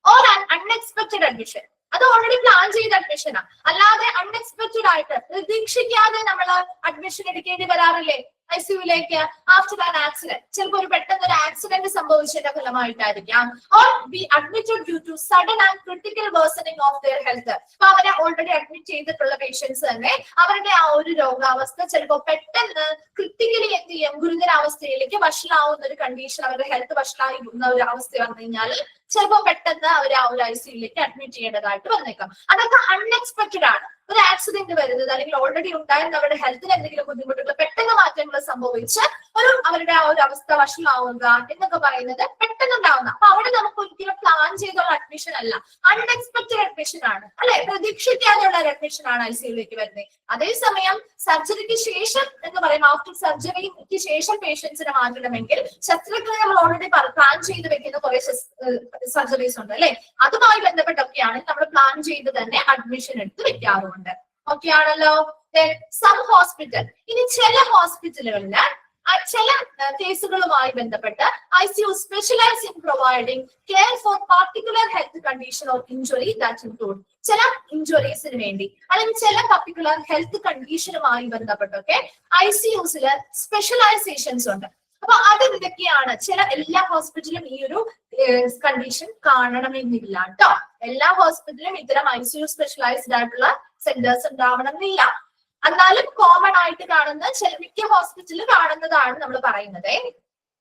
ഓർ അൺഎക്സ്പെക്ടഡ് അഡ്മിഷൻ, അത് ഓൾറെഡി പ്ലാൻ ചെയ്ത അഡ്മിഷനാണ്. അല്ലാതെ അൺഎക്സ്പെക്ടഡ് ആയിട്ട് പ്രതീക്ഷിക്കാതെ നമ്മൾ അഡ്മിഷൻ എടുക്കേണ്ടി വരാറില്ലേ? ICU-ലേക്ക് ആഫ്റ്റർ ആൻ ആക്സിഡന്റ്. ചിലപ്പോൾ ഒരു പെട്ടെന്ന് ഒരു ആക്സിഡന്റ് സംഭവിച്ചതിന്റെ ഫലമായിട്ടായിരിക്കാം. Or be admitted due to sudden and critical worsening of their health. അപ്പൊ അവരെ ഓൾറെഡി അഡ്മിറ്റ് ചെയ്തിട്ടുള്ള പേഷ്യൻസ് തന്നെ അവരുടെ ആ ഒരു രോഗാവസ്ഥ ചിലപ്പോൾ പെട്ടെന്ന് ക്രിട്ടിക്കലി എന്ത് ചെയ്യും, ഗുരുതരാവസ്ഥയിലേക്ക് വഷളാവുന്ന ഒരു കണ്ടീഷൻ, അവരുടെ ഹെൽത്ത് വഷളാവുന്ന ഒരു അവസ്ഥ വന്നു കഴിഞ്ഞാൽ ചിലപ്പോൾ പെട്ടെന്ന് അവർ ആ ഒരു ICU-ലേക്ക് അഡ്മിറ്റ് ചെയ്യേണ്ടതായിട്ട് വന്നേക്കാം. അതൊക്കെ അൺഎക്സ്പെക്ടഡ് ആണ്. ഒരു ആക്സിഡന്റ് വരുന്നത് അല്ലെങ്കിൽ ഓൾറെഡി ഉണ്ടായിരുന്ന അവരുടെ ഹെൽത്തിന് എന്തെങ്കിലും ബുദ്ധിമുട്ടുകൾ പെട്ടെന്ന് മാറ്റങ്ങൾ സംഭവിച്ച് അവരുടെ ആ ഒരു അവസ്ഥ വഷളാവുക എന്നൊക്കെ പറയുന്നത് പെട്ടെന്ന് ഉണ്ടാവുന്ന. അപ്പൊ അവിടെ നമുക്ക് ഒരിക്കലും പ്ലാൻ ചെയ്തുള്ള അഡ്മിഷൻ അല്ല, അൺഎക്സ്പെക്ടഡ് അഡ്മിഷൻ ആണ്, അല്ലെ, പ്രതീക്ഷിക്കാതെയുള്ള ഒരു അഡ്മിഷൻ ആണ് ICU-ലേക്ക് വരുന്നത്. അതേസമയം സർജറിക്ക് ശേഷം എന്ന് പറയും, ആഫ്റ്റർ സർജറിക്ക് ശേഷം പേഷ്യൻസിനെ മാറ്റണമെങ്കിൽ ശസ്ത്രക്രിയ നമ്മൾ ഓൾറെഡി പ്ലാൻ ചെയ്ത് വെക്കുന്ന കുറെ സർജറീസ് ഉണ്ട്, അല്ലെ, അതുമായി ബന്ധപ്പെട്ടൊക്കെയാണ് നമ്മൾ പ്ലാൻ ചെയ്ത് തന്നെ അഡ്മിഷൻ എടുത്ത് വെക്കാറുണ്ട്. ഓക്കെ ആണല്ലോ. സം ഹോസ്പിറ്റൽ, ഇനി ചില ഹോസ്പിറ്റലുകളില് ചില കേസുകളുമായി ബന്ധപ്പെട്ട് ICU specialise in providing care for particular health condition or injury that include. ചില ഇഞ്ചുറീസിന് വേണ്ടി അല്ലെങ്കിൽ ചില പർട്ടിക്കുലർ ഹെൽത്ത് കണ്ടീഷനുമായി ബന്ധപ്പെട്ടൊക്കെ ICUസില് സ്പെഷ്യലൈസേഷൻസ് ഉണ്ട്. അപ്പൊ അത് എന്തൊക്കെയാണ്? എല്ലാ ഹോസ്പിറ്റലും ഈ ഒരു കണ്ടീഷൻ കാണണമെന്നില്ല കേട്ടോ. എല്ലാ ഹോസ്പിറ്റലും ഇത്തരം ICU സ്പെഷ്യലൈസ്ഡ് ആയിട്ടുള്ള സെന്റേഴ്സ് ഉണ്ടാവണമെന്നില്ല. എന്നാലും കോമൺ ആയിട്ട് കാണുന്ന മിക്ക ഹോസ്പിറ്റലിൽ കാണുന്നതാണ് നമ്മൾ പറയുന്നത്.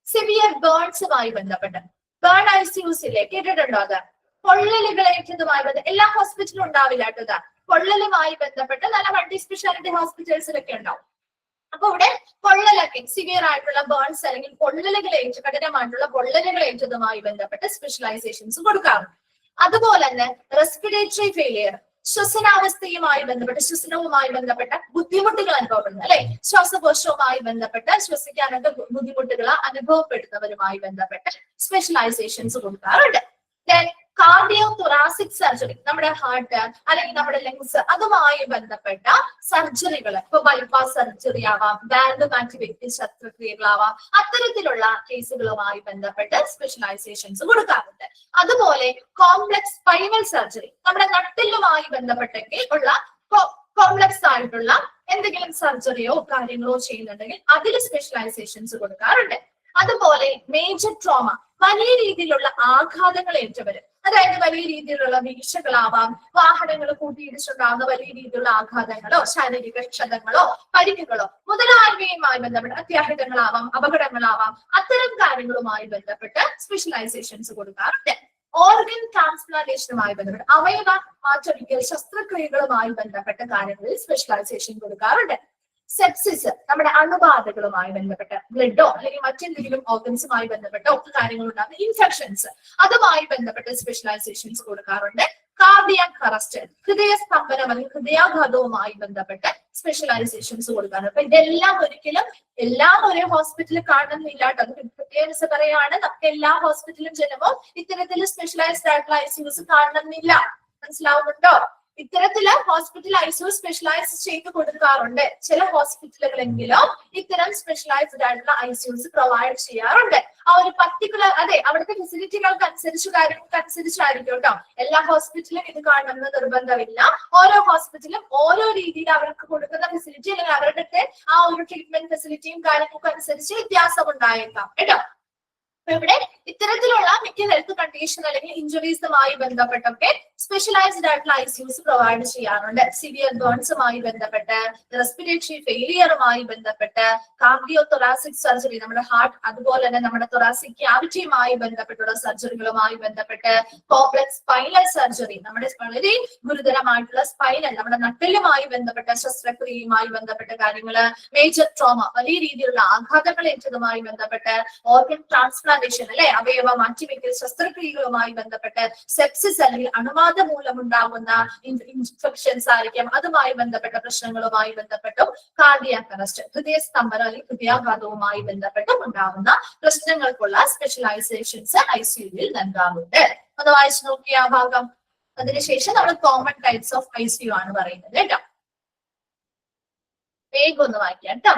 സിവിയർ ബേൺസുമായി ബന്ധപ്പെട്ട് ബേൺ ICUസിലെ കേട്ടിട്ടുണ്ടോ? അത് പൊള്ളലുകളേറ്റതുമായി എല്ലാ ഹോസ്പിറ്റലും ഉണ്ടാവില്ല കേട്ടോ. പൊള്ളലുമായി ബന്ധപ്പെട്ട് നല്ല മൾട്ടി സ്പെഷ്യാലിറ്റി ഹോസ്പിറ്റൽസിലൊക്കെ ഉണ്ടാവും. അപ്പൊ ഇവിടെ പൊള്ളലൊക്കെ സിവിയർ ആയിട്ടുള്ള ബേൺസ് അല്ലെങ്കിൽ പൊള്ളലുകളേറ്റ് കഠിനമായിട്ടുള്ള പൊള്ളലുകളേറ്റതുമായി ബന്ധപ്പെട്ട് സ്പെഷ്യലൈസേഷൻസ് കൊടുക്കാറുണ്ട്. അതുപോലെ തന്നെ റെസ്പിറേറ്ററി ഫെയിലിയർ, ശ്വസനാവസ്ഥയുമായി ബന്ധപ്പെട്ട് ശ്വസനവുമായി ബന്ധപ്പെട്ട ബുദ്ധിമുട്ടുകൾ അനുഭവപ്പെടുന്നു, അല്ലെ, ശ്വാസകോശവുമായി ബന്ധപ്പെട്ട് ശ്വസിക്കാനൊക്കെ ബുദ്ധിമുട്ടുകൾ അനുഭവപ്പെടുന്നവരുമായി ബന്ധപ്പെട്ട് സ്പെഷ്യലൈസേഷൻസ് കൊടുക്കാറുണ്ട്. കാർഡിയോ തൊറാസിക് സർജറി, നമ്മുടെ ഹാർട്ട് അല്ലെങ്കിൽ നമ്മുടെ ലങ്സ് അതുമായി ബന്ധപ്പെട്ട സർജറികൾ, ഇപ്പൊ ബൈപ്പാസ് സർജറി ആവാം, വാൽവ് മാറ്റി വ്യക്തി ശസ്ത്രക്രിയകളാവാം, അത്തരത്തിലുള്ള കേസുകളുമായി ബന്ധപ്പെട്ട് സ്പെഷ്യലൈസേഷൻസ് കൊടുക്കാറുണ്ട്. അതുപോലെ കോംപ്ലക്സ് സ്പൈനൽ സർജറി, നമ്മുടെ നട്ടെല്ലുമായി ബന്ധപ്പെട്ടൊക്കെ ഉള്ള കോംപ്ലക്സ് ആയിട്ടുള്ള എന്തെങ്കിലും സർജറിയോ കാര്യങ്ങളോ ചെയ്യുന്നുണ്ടെങ്കിൽ അതിൽ സ്പെഷ്യലൈസേഷൻസ് കൊടുക്കാറുണ്ട്. അതുപോലെ മേജർ ട്രോമ, വലിയ രീതിയിലുള്ള ആഘാതങ്ങൾ ഏറ്റവര്, അതായത് വലിയ രീതിയിലുള്ള വീഴ്ചകളാവാം, വാഹനങ്ങൾ കൂട്ടിയിടിച്ചുണ്ടാകുന്ന വലിയ രീതിയിലുള്ള ആഘാതങ്ങളോ ശാരീരിക ക്ഷതങ്ങളോ പരിക്കുകളോ മുതലായവയുമായി ബന്ധപ്പെട്ട അത്യാഹിതങ്ങളാവാം, അപകടങ്ങളാവാം, അത്തരം കാര്യങ്ങളുമായി ബന്ധപ്പെട്ട് സ്പെഷ്യലൈസേഷൻസ് കൊടുക്കാറുണ്ട്. ഓർഗൻ ട്രാൻസ്പ്ലാന്റേഷനുമായി ബന്ധപ്പെട്ട് അവയവ മാറ്റൊരുക്കൽ ശസ്ത്രക്രിയകളുമായി ബന്ധപ്പെട്ട കാര്യങ്ങളിൽ സ്പെഷ്യലൈസേഷൻ കൊടുക്കാറുണ്ട്. സെപ്സിസ്, നമ്മുടെ അണുബാധകളുമായി ബന്ധപ്പെട്ട് ബ്ലഡോ അല്ലെങ്കിൽ മറ്റെന്തെങ്കിലും ഓർഗൻസുമായി ബന്ധപ്പെട്ട ഒക്കെ കാര്യങ്ങളുണ്ടാകുന്ന ഇൻഫെക്ഷൻസ് അതുമായി ബന്ധപ്പെട്ട് സ്പെഷ്യലൈസേഷൻസ് കൊടുക്കാറുണ്ട്. കാർഡിയാക് അറസ്റ്റ്, ഹൃദയസ്തംഭനം അല്ലെങ്കിൽ ഹൃദയാഘാതവുമായി ബന്ധപ്പെട്ട് സ്പെഷ്യലൈസേഷൻസ് കൊടുക്കാറുണ്ട്. അപ്പൊ ഇതെല്ലാം ഒരിക്കലും എല്ലാം ഒരേ ഹോസ്പിറ്റലിൽ കാണുന്നില്ല കേട്ടോ. അത് പ്രത്യേകിച്ച് പറയാണ്, നമുക്ക് എല്ലാ ഹോസ്പിറ്റലും ചെല്ലുമ്പോൾ ഇത്തരത്തിൽ സ്പെഷ്യലൈസ്ഡ് ആയിട്ടുള്ള ICUs കാണണമെന്നില്ല. മനസ്സിലാവുന്നുണ്ടോ? ഇത്തരത്തില് ഹോസ്പിറ്റൽ ICU സ്പെഷ്യലൈസ് ചെയ്ത് കൊടുക്കാറുണ്ട്. ചില ഹോസ്പിറ്റലുകളെങ്കിലും ഇത്തരം സ്പെഷ്യലൈസ്ഡ് ആയിട്ടുള്ള ICUs പ്രൊവൈഡ് ചെയ്യാറുണ്ട്. ആ ഒരു പർട്ടിക്കുലർ, അതെ, അവിടുത്തെ ഫെസിലിറ്റികൾക്ക് അനുസരിച്ച് കാര്യങ്ങൾക്ക് അനുസരിച്ചായിരിക്കും കേട്ടോ. എല്ലാ ഹോസ്പിറ്റലും ഇത് കാണണമെന്ന് നിർബന്ധമില്ല. ഓരോ ഹോസ്പിറ്റലും ഓരോ രീതിയിൽ അവർക്ക് കൊടുക്കുന്ന ഫെസിലിറ്റി അല്ലെങ്കിൽ അവരുടെ ആ ഒരു ട്രീറ്റ്മെന്റ് ഫെസിലിറ്റിയും കാര്യങ്ങൾക്കും അനുസരിച്ച് വ്യത്യാസം ഉണ്ടായേക്കാം കേട്ടോ. ഇവിടെ ഇത്തരത്തിലുള്ള മിക്ക ഹെൽത്ത് കണ്ടീഷൻ അല്ലെങ്കിൽ ഇഞ്ചുറീസുമായി ബന്ധപ്പെട്ടൊക്കെ സ്പെഷ്യലൈസ്ഡ് ആയിട്ടുള്ള ICUs പ്രൊവൈഡ് ചെയ്യാറുണ്ട്. സിവിയർ ബേൺസുമായി ബന്ധപ്പെട്ട്, റെസ്പിറേറ്ററി ഫെയിലിയറുമായി ബന്ധപ്പെട്ട്, കാർഡിയോ തൊറാസിക് സർജറി, നമ്മുടെ ഹാർട്ട് അതുപോലെ തന്നെ നമ്മുടെ തൊറാസിക് ക്യാവിറ്റിയുമായി ബന്ധപ്പെട്ടുള്ള സർജറികളുമായി ബന്ധപ്പെട്ട്, കോംപ്ലക്സ് സ്പൈനൽ സർജറി, നമ്മുടെ വളരെ ഗുരുതരമായിട്ടുള്ള സ്പൈനൽ, നമ്മുടെ നട്ടെല്ലുമായി ബന്ധപ്പെട്ട ശസ്ത്രക്രിയയുമായി ബന്ധപ്പെട്ട കാര്യങ്ങള്, മേജർ ട്രോമ, വലിയ രീതിയിലുള്ള ആഘാതങ്ങൾ ഏറ്റതുമായി ബന്ധപ്പെട്ട്, ഓർഗൻ ട്രാൻസ്പ്ലാന്റേഷൻ, അല്ലെ, അവയവ മാറ്റിവെക്കൽ ശസ്ത്രക്രിയകളുമായി ബന്ധപ്പെട്ട്, സെപ്സിസ് അല്ലെങ്കിൽ അണുബാധ മൂലമുണ്ടാകുന്ന ഇൻഫെക്ഷൻസ് ആയിരിക്കും, അതുമായി ബന്ധപ്പെട്ട പ്രശ്നങ്ങളുമായി ബന്ധപ്പെട്ടും, കാർഡിയാക് അറസ്റ്റ്, ഹൃദയസ്തംഭനം അല്ലെങ്കിൽ ഹൃദയാഘാതവുമായി ബന്ധപ്പെട്ടും ഉണ്ടാകുന്ന പ്രശ്നങ്ങൾക്കുള്ള സ്പെഷ്യലൈസേഷൻസ് ICUവിൽ നൽകാറുണ്ട്. ഒന്ന് വായിച്ചു നോക്കിയ ആ ഭാഗം. അതിനുശേഷം നമ്മൾ കോമൺ ടൈപ്സ് ഓഫ് ICU ആണ് പറയുന്നത് കേട്ടോ. വേഗം ഒന്ന് വായിക്കാം കേട്ടോ.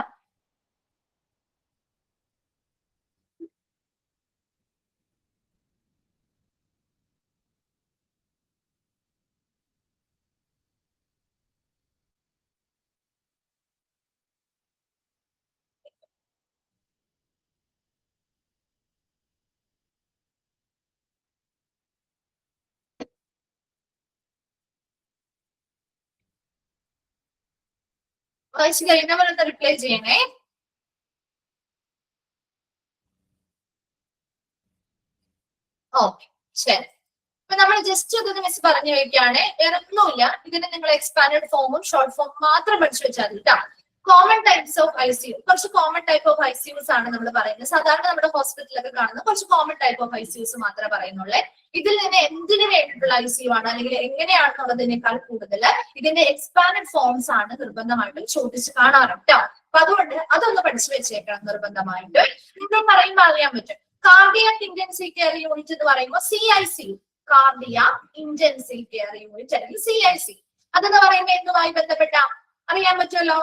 വായിച്ചു കഴിഞ്ഞവരൊന്ന് റിപ്ലൈ ചെയ്യണേ. ഓക്കെ, ശരി. അപ്പൊ നമ്മൾ ജസ്റ്റ് ഇതൊന്ന് മിസ് പറഞ്ഞു വെക്കുകയാണ്. വേറെ ഒന്നുമില്ല. ഇതിന് നിങ്ങൾ എക്സ്പാൻഡഡ് ഫോമും ഷോർട്ട് ഫോം മാത്രം പഠിച്ചു വെച്ചാൽ മതി കേട്ടോ. കോമൺ ടൈപ്സ് ഓഫ് ICU, കുറച്ച് കോമൺ ടൈപ്പ് ഓഫ് ICUs ആണ് നമ്മൾ പറയുന്നത്. സാധാരണ നമ്മുടെ ഹോസ്പിറ്റലൊക്കെ കാണുന്ന കുറച്ച് കോമൺ ടൈപ്പ് ഓഫ് ICUs മാത്രമേ പറയുന്നുള്ളൂ. ഇതിൽ നിന്ന് എന്തിനു വേണ്ടിയിട്ടുള്ള ICU ആണ് അല്ലെങ്കിൽ എങ്ങനെയാണെന്നുള്ളതിനേക്കാൾ കൂടുതൽ ഇതിന്റെ എക്സ്പാൻഡഡ് ഫോംസ് ആണ് നിർബന്ധമായിട്ടും ചോദിച്ച് കാണാറുണ്ട് കേട്ടോ. അപ്പൊ അതുകൊണ്ട് അതൊന്ന് പഠിച്ചു വെച്ചേക്കണം നിർബന്ധമായിട്ട്. നിങ്ങൾ പറയുമ്പോൾ അറിയാൻ പറ്റും. കാർഡിയാക് ഇന്റൻസീവ് കെയർ യൂണിറ്റ് എന്ന് പറയുമ്പോൾ CICU, cardiac intensive care unit അല്ലെങ്കിൽ CIC, അതെന്ന് പറയുമ്പോൾ എന്തുമായി ബന്ധപ്പെട്ട അറിയാൻ പറ്റുമല്ലോ.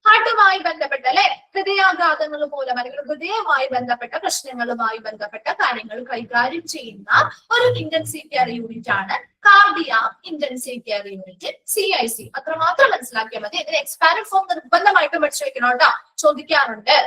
ഹാർട്ടുമായി ബന്ധപ്പെട്ട അല്ലെ, ഹൃദയാഘാതങ്ങൾ മൂലം അല്ലെങ്കിൽ ഹൃദയവുമായി ബന്ധപ്പെട്ട പ്രശ്നങ്ങളുമായി ബന്ധപ്പെട്ട കാര്യങ്ങൾ കൈകാര്യം ചെയ്യുന്ന ഒരു ഇന്റൻസീവ് കെയർ യൂണിറ്റ് ആണ് cardiac intensive care unit CIC. അത്രമാത്രം മനസ്സിലാക്കിയാൽ മതി. ഇതിന് എക്സ്പാൻഡഡ് ഫോം നിർബന്ധമായിട്ടും പഠിച്ചു വെക്കണം കേട്ടോ, ചോദിക്കാറുണ്ട്.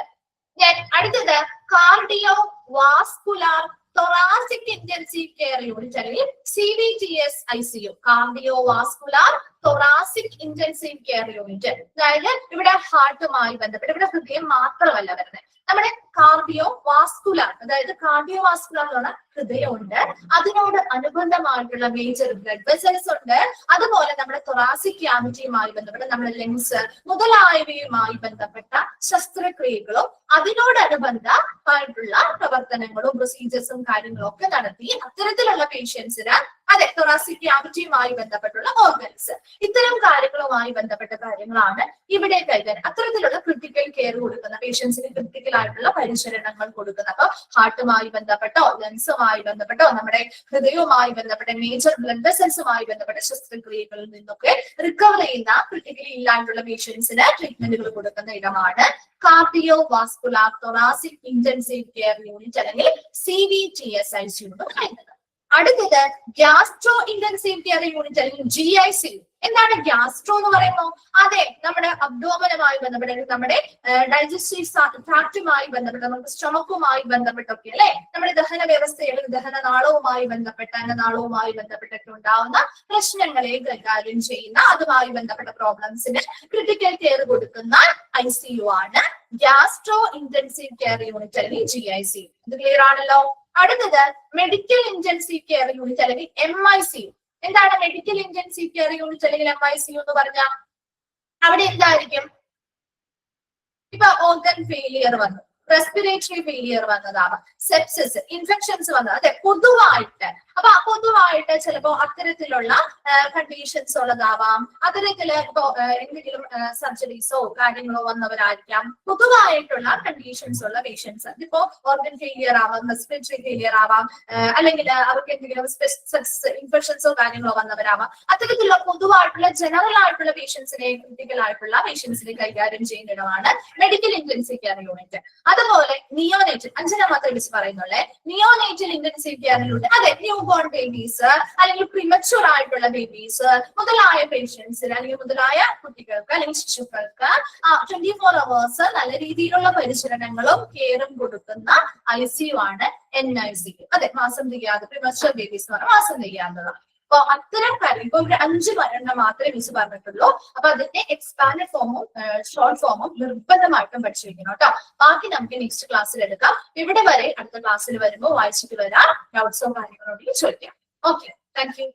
അടുത്തത് cardio vascular thoracic intensive care unit അല്ലെങ്കിൽ CVTS ICU, cardio vascular thoracic intensive care unit. അതായത് ഇവിടെ ഹാർട്ടുമായി ബന്ധപ്പെട്ട്, ഇവിടെ ഹൃദയം മാത്രമല്ല വരുന്നത്, നമ്മുടെ കാർഡിയോ വാസ്കുലാർ, അതായത് കാർഡിയോ വാസ്കുലാർ എന്ന് പറഞ്ഞാൽ ഹൃദയമുണ്ട്, അതിനോട് അനുബന്ധമായിട്ടുള്ള മേജർ ബ്ലഡ് വെസൽസ് ഉണ്ട്, അതുപോലെ നമ്മുടെ തൊറാസിക് ക്യാവിറ്റിയുമായി ബന്ധപ്പെട്ട നമ്മുടെ ലങ്സ് മുതലായവയുമായി ബന്ധപ്പെട്ട ശസ്ത്രക്രിയകളും അതിനോടനുബന്ധമായിട്ടുള്ള പ്രവർത്തനങ്ങളും പ്രൊസീജിയേഴ്സും കാര്യങ്ങളും ഒക്കെ നടത്തി അത്തരത്തിലുള്ള പേഷ്യൻസിന്, അതെ, തൊറാസിക് ക്യാവിറ്റിയുമായി ബന്ധപ്പെട്ടുള്ള ഓർഗൻസ്, ഇത്തരം കാര്യങ്ങളുമായി ബന്ധപ്പെട്ട കാര്യങ്ങളാണ് ഇവിടെ കൈകാര്യം. അത്തരത്തിലുള്ള ക്രിട്ടിക്കൽ കെയർ കൊടുക്കുന്ന പേഷ്യൻസിന് ക്രിട്ടിക്കൽ ആയിട്ടുള്ള പരിചരണങ്ങൾ കൊടുക്കുന്നത്. അപ്പൊ ഹാർട്ടുമായി ബന്ധപ്പെട്ടോ ലങ്സുമായി ബന്ധപ്പെട്ടോ നമ്മുടെ ഹൃദയവുമായി ബന്ധപ്പെട്ട മേജർ ബ്ലഡ് വെസൽസുമായി ബന്ധപ്പെട്ട ശസ്ത്രക്രിയകളിൽ നിന്നൊക്കെ റിക്കവർ ചെയ്യുന്ന ക്രിട്ടിക്കലി ഇല്ലാണ്ടുള്ള പേഷ്യൻസിന് ട്രീറ്റ്മെന്റുകൾ കൊടുക്കുന്ന ഇടമാണ് cardio vascular thoracic intensive care unit അല്ലെങ്കിൽ CVTS ICU എന്ന് പറയുന്നത്. അടുത്തത് ഗ്യാസ്ട്രോ ഇന്റൻസീവ് കെയർ യൂണിറ്റ് അല്ലെങ്കിൽ GIC. എന്താണ് ഗ്യാസ്ട്രോ എന്ന് പറയുമ്പോൾ? അതെ, നമ്മുടെ അബ്ഡോമനുമായി ബന്ധപ്പെട്ട, നമ്മുടെ ഡൈജസ്റ്റീവ് ട്രാക്റ്റുമായി ബന്ധപ്പെട്ട, നമുക്ക് സ്റ്റൊമക്കുമായി ബന്ധപ്പെട്ടൊക്കെ അല്ലെ, നമ്മുടെ ദഹന വ്യവസ്ഥയിൽ ദഹനനാളവുമായി ബന്ധപ്പെട്ട, അന്നനാളവുമായി ബന്ധപ്പെട്ടൊക്കെ ഉണ്ടാവുന്ന പ്രശ്നങ്ങളെ കൈകാര്യം ചെയ്യുന്ന, അതുമായി ബന്ധപ്പെട്ട പ്രോബ്ലംസിന് ക്രിട്ടിക്കൽ കെയർ കൊടുക്കുന്ന ICU ആണ് ഗ്യാസ്ട്രോ ഇന്റൻസീവ് കെയർ യൂണിറ്റ് അല്ലെങ്കിൽ GIC. ഇത് ക്ലിയർ ആണല്ലോ. അടുത്തത് മെഡിക്കൽ ഇന്റൻസീവ് കെയർ യൂണിറ്റ് അല്ലെങ്കിൽ MICU. എന്താണ് മെഡിക്കൽ ഇന്റൻസീവ് കെയർ യൂണിറ്റ് അല്ലെങ്കിൽ MICU എന്ന് പറഞ്ഞാൽ? അവിടെ എന്തായിരിക്കും? ഇപ്പൊ ഓർഗൻ ഫെയിലിയർ വന്നു, റെസ്പിറേറ്ററി ഫെയിലിയർ വന്നതാവാം, സെപ്സിസ്, ഇൻഫെക്ഷൻസ് വന്നത്, അതെ, പൊതുവായിട്ട്. അപ്പൊ പൊതുവായിട്ട് ചിലപ്പോ അത്തരത്തിലുള്ള കണ്ടീഷൻസ് ഉള്ളതാവാം, അത്തരത്തില് ഇപ്പോ എന്തെങ്കിലും സർജറീസോ കാര്യങ്ങളോ വന്നവരായിരിക്കാം. പൊതുവായിട്ടുള്ള കണ്ടീഷൻസ് ഉള്ള പേഷ്യൻസ്, ഇതിപ്പോ ഓർഗൻ ഫെയിലിയർ ആവാം, റെസ്പിറേറ്ററി ഫെയിലിയർ ആവാം, അല്ലെങ്കിൽ അവർക്ക് എന്തെങ്കിലും ഇൻഫെക്ഷൻസോ കാര്യങ്ങളോ വന്നവരാവാം. അത്തരത്തിലുള്ള പൊതുവായിട്ടുള്ള ജനറൽ ആയിട്ടുള്ള പേഷ്യൻസിനെ, ക്രിട്ടിക്കൽ ആയിട്ടുള്ള പേഷ്യൻസിനെ കൈകാര്യം ചെയ്യുന്ന ഇടമാണ് മെഡിക്കൽ ഇന്റൻസീവ് കെയർ യൂണിറ്റ്. അതുപോലെ നിയോനേറ്റൽ, 5 മാത്രമേ വിളിച്ച് പറയുന്നുള്ളേ, നിയോനേറ്റൽ ഇന്റൻസീവ് കെയർ യൂണിറ്റ്, അതെ, ന്യൂ ബോൺ ബേബീസ് അല്ലെങ്കിൽ പ്രിമച്യൂർ ആയിട്ടുള്ള ബേബീസ് മുതലായ പേഷ്യൻസിന് അല്ലെങ്കിൽ മുതലായ കുട്ടികൾക്ക് അല്ലെങ്കിൽ ശിശുക്കൾക്ക് 24 hours നല്ല രീതിയിലുള്ള പരിചരണങ്ങളും കെയറും കൊടുക്കുന്ന ICU ആണ് NICU. അതെ, മാസം തികയാതെ പ്രിമച്യൂർ ബേബീസ് എന്ന് പറഞ്ഞാൽ മാസം തികയാത്തത്. അപ്പൊ അത്തരം കാര്യം ഇപ്പൊ ഒരു 5 മാത്രമേ മിസ് പറഞ്ഞിട്ടുള്ളൂ. അപ്പൊ അതിന്റെ എക്സ്പാൻഡഡ് ഫോമും ഷോർട്ട് ഫോമും നിർബന്ധമായിട്ടും പഠിച്ചു വെക്കണം കേട്ടോ. ബാക്കി നമുക്ക് നെക്സ്റ്റ് ക്ലാസ്സിൽ എടുക്കാം. ഇവിടെ വരെ അടുത്ത ക്ലാസ്സിൽ വരുമ്പോൾ വായിച്ചിട്ട് വരാം, ഡൗട്ട്സോ കാര്യങ്ങളോടെങ്കിൽ ചോദിക്കാം. Okay, thank you.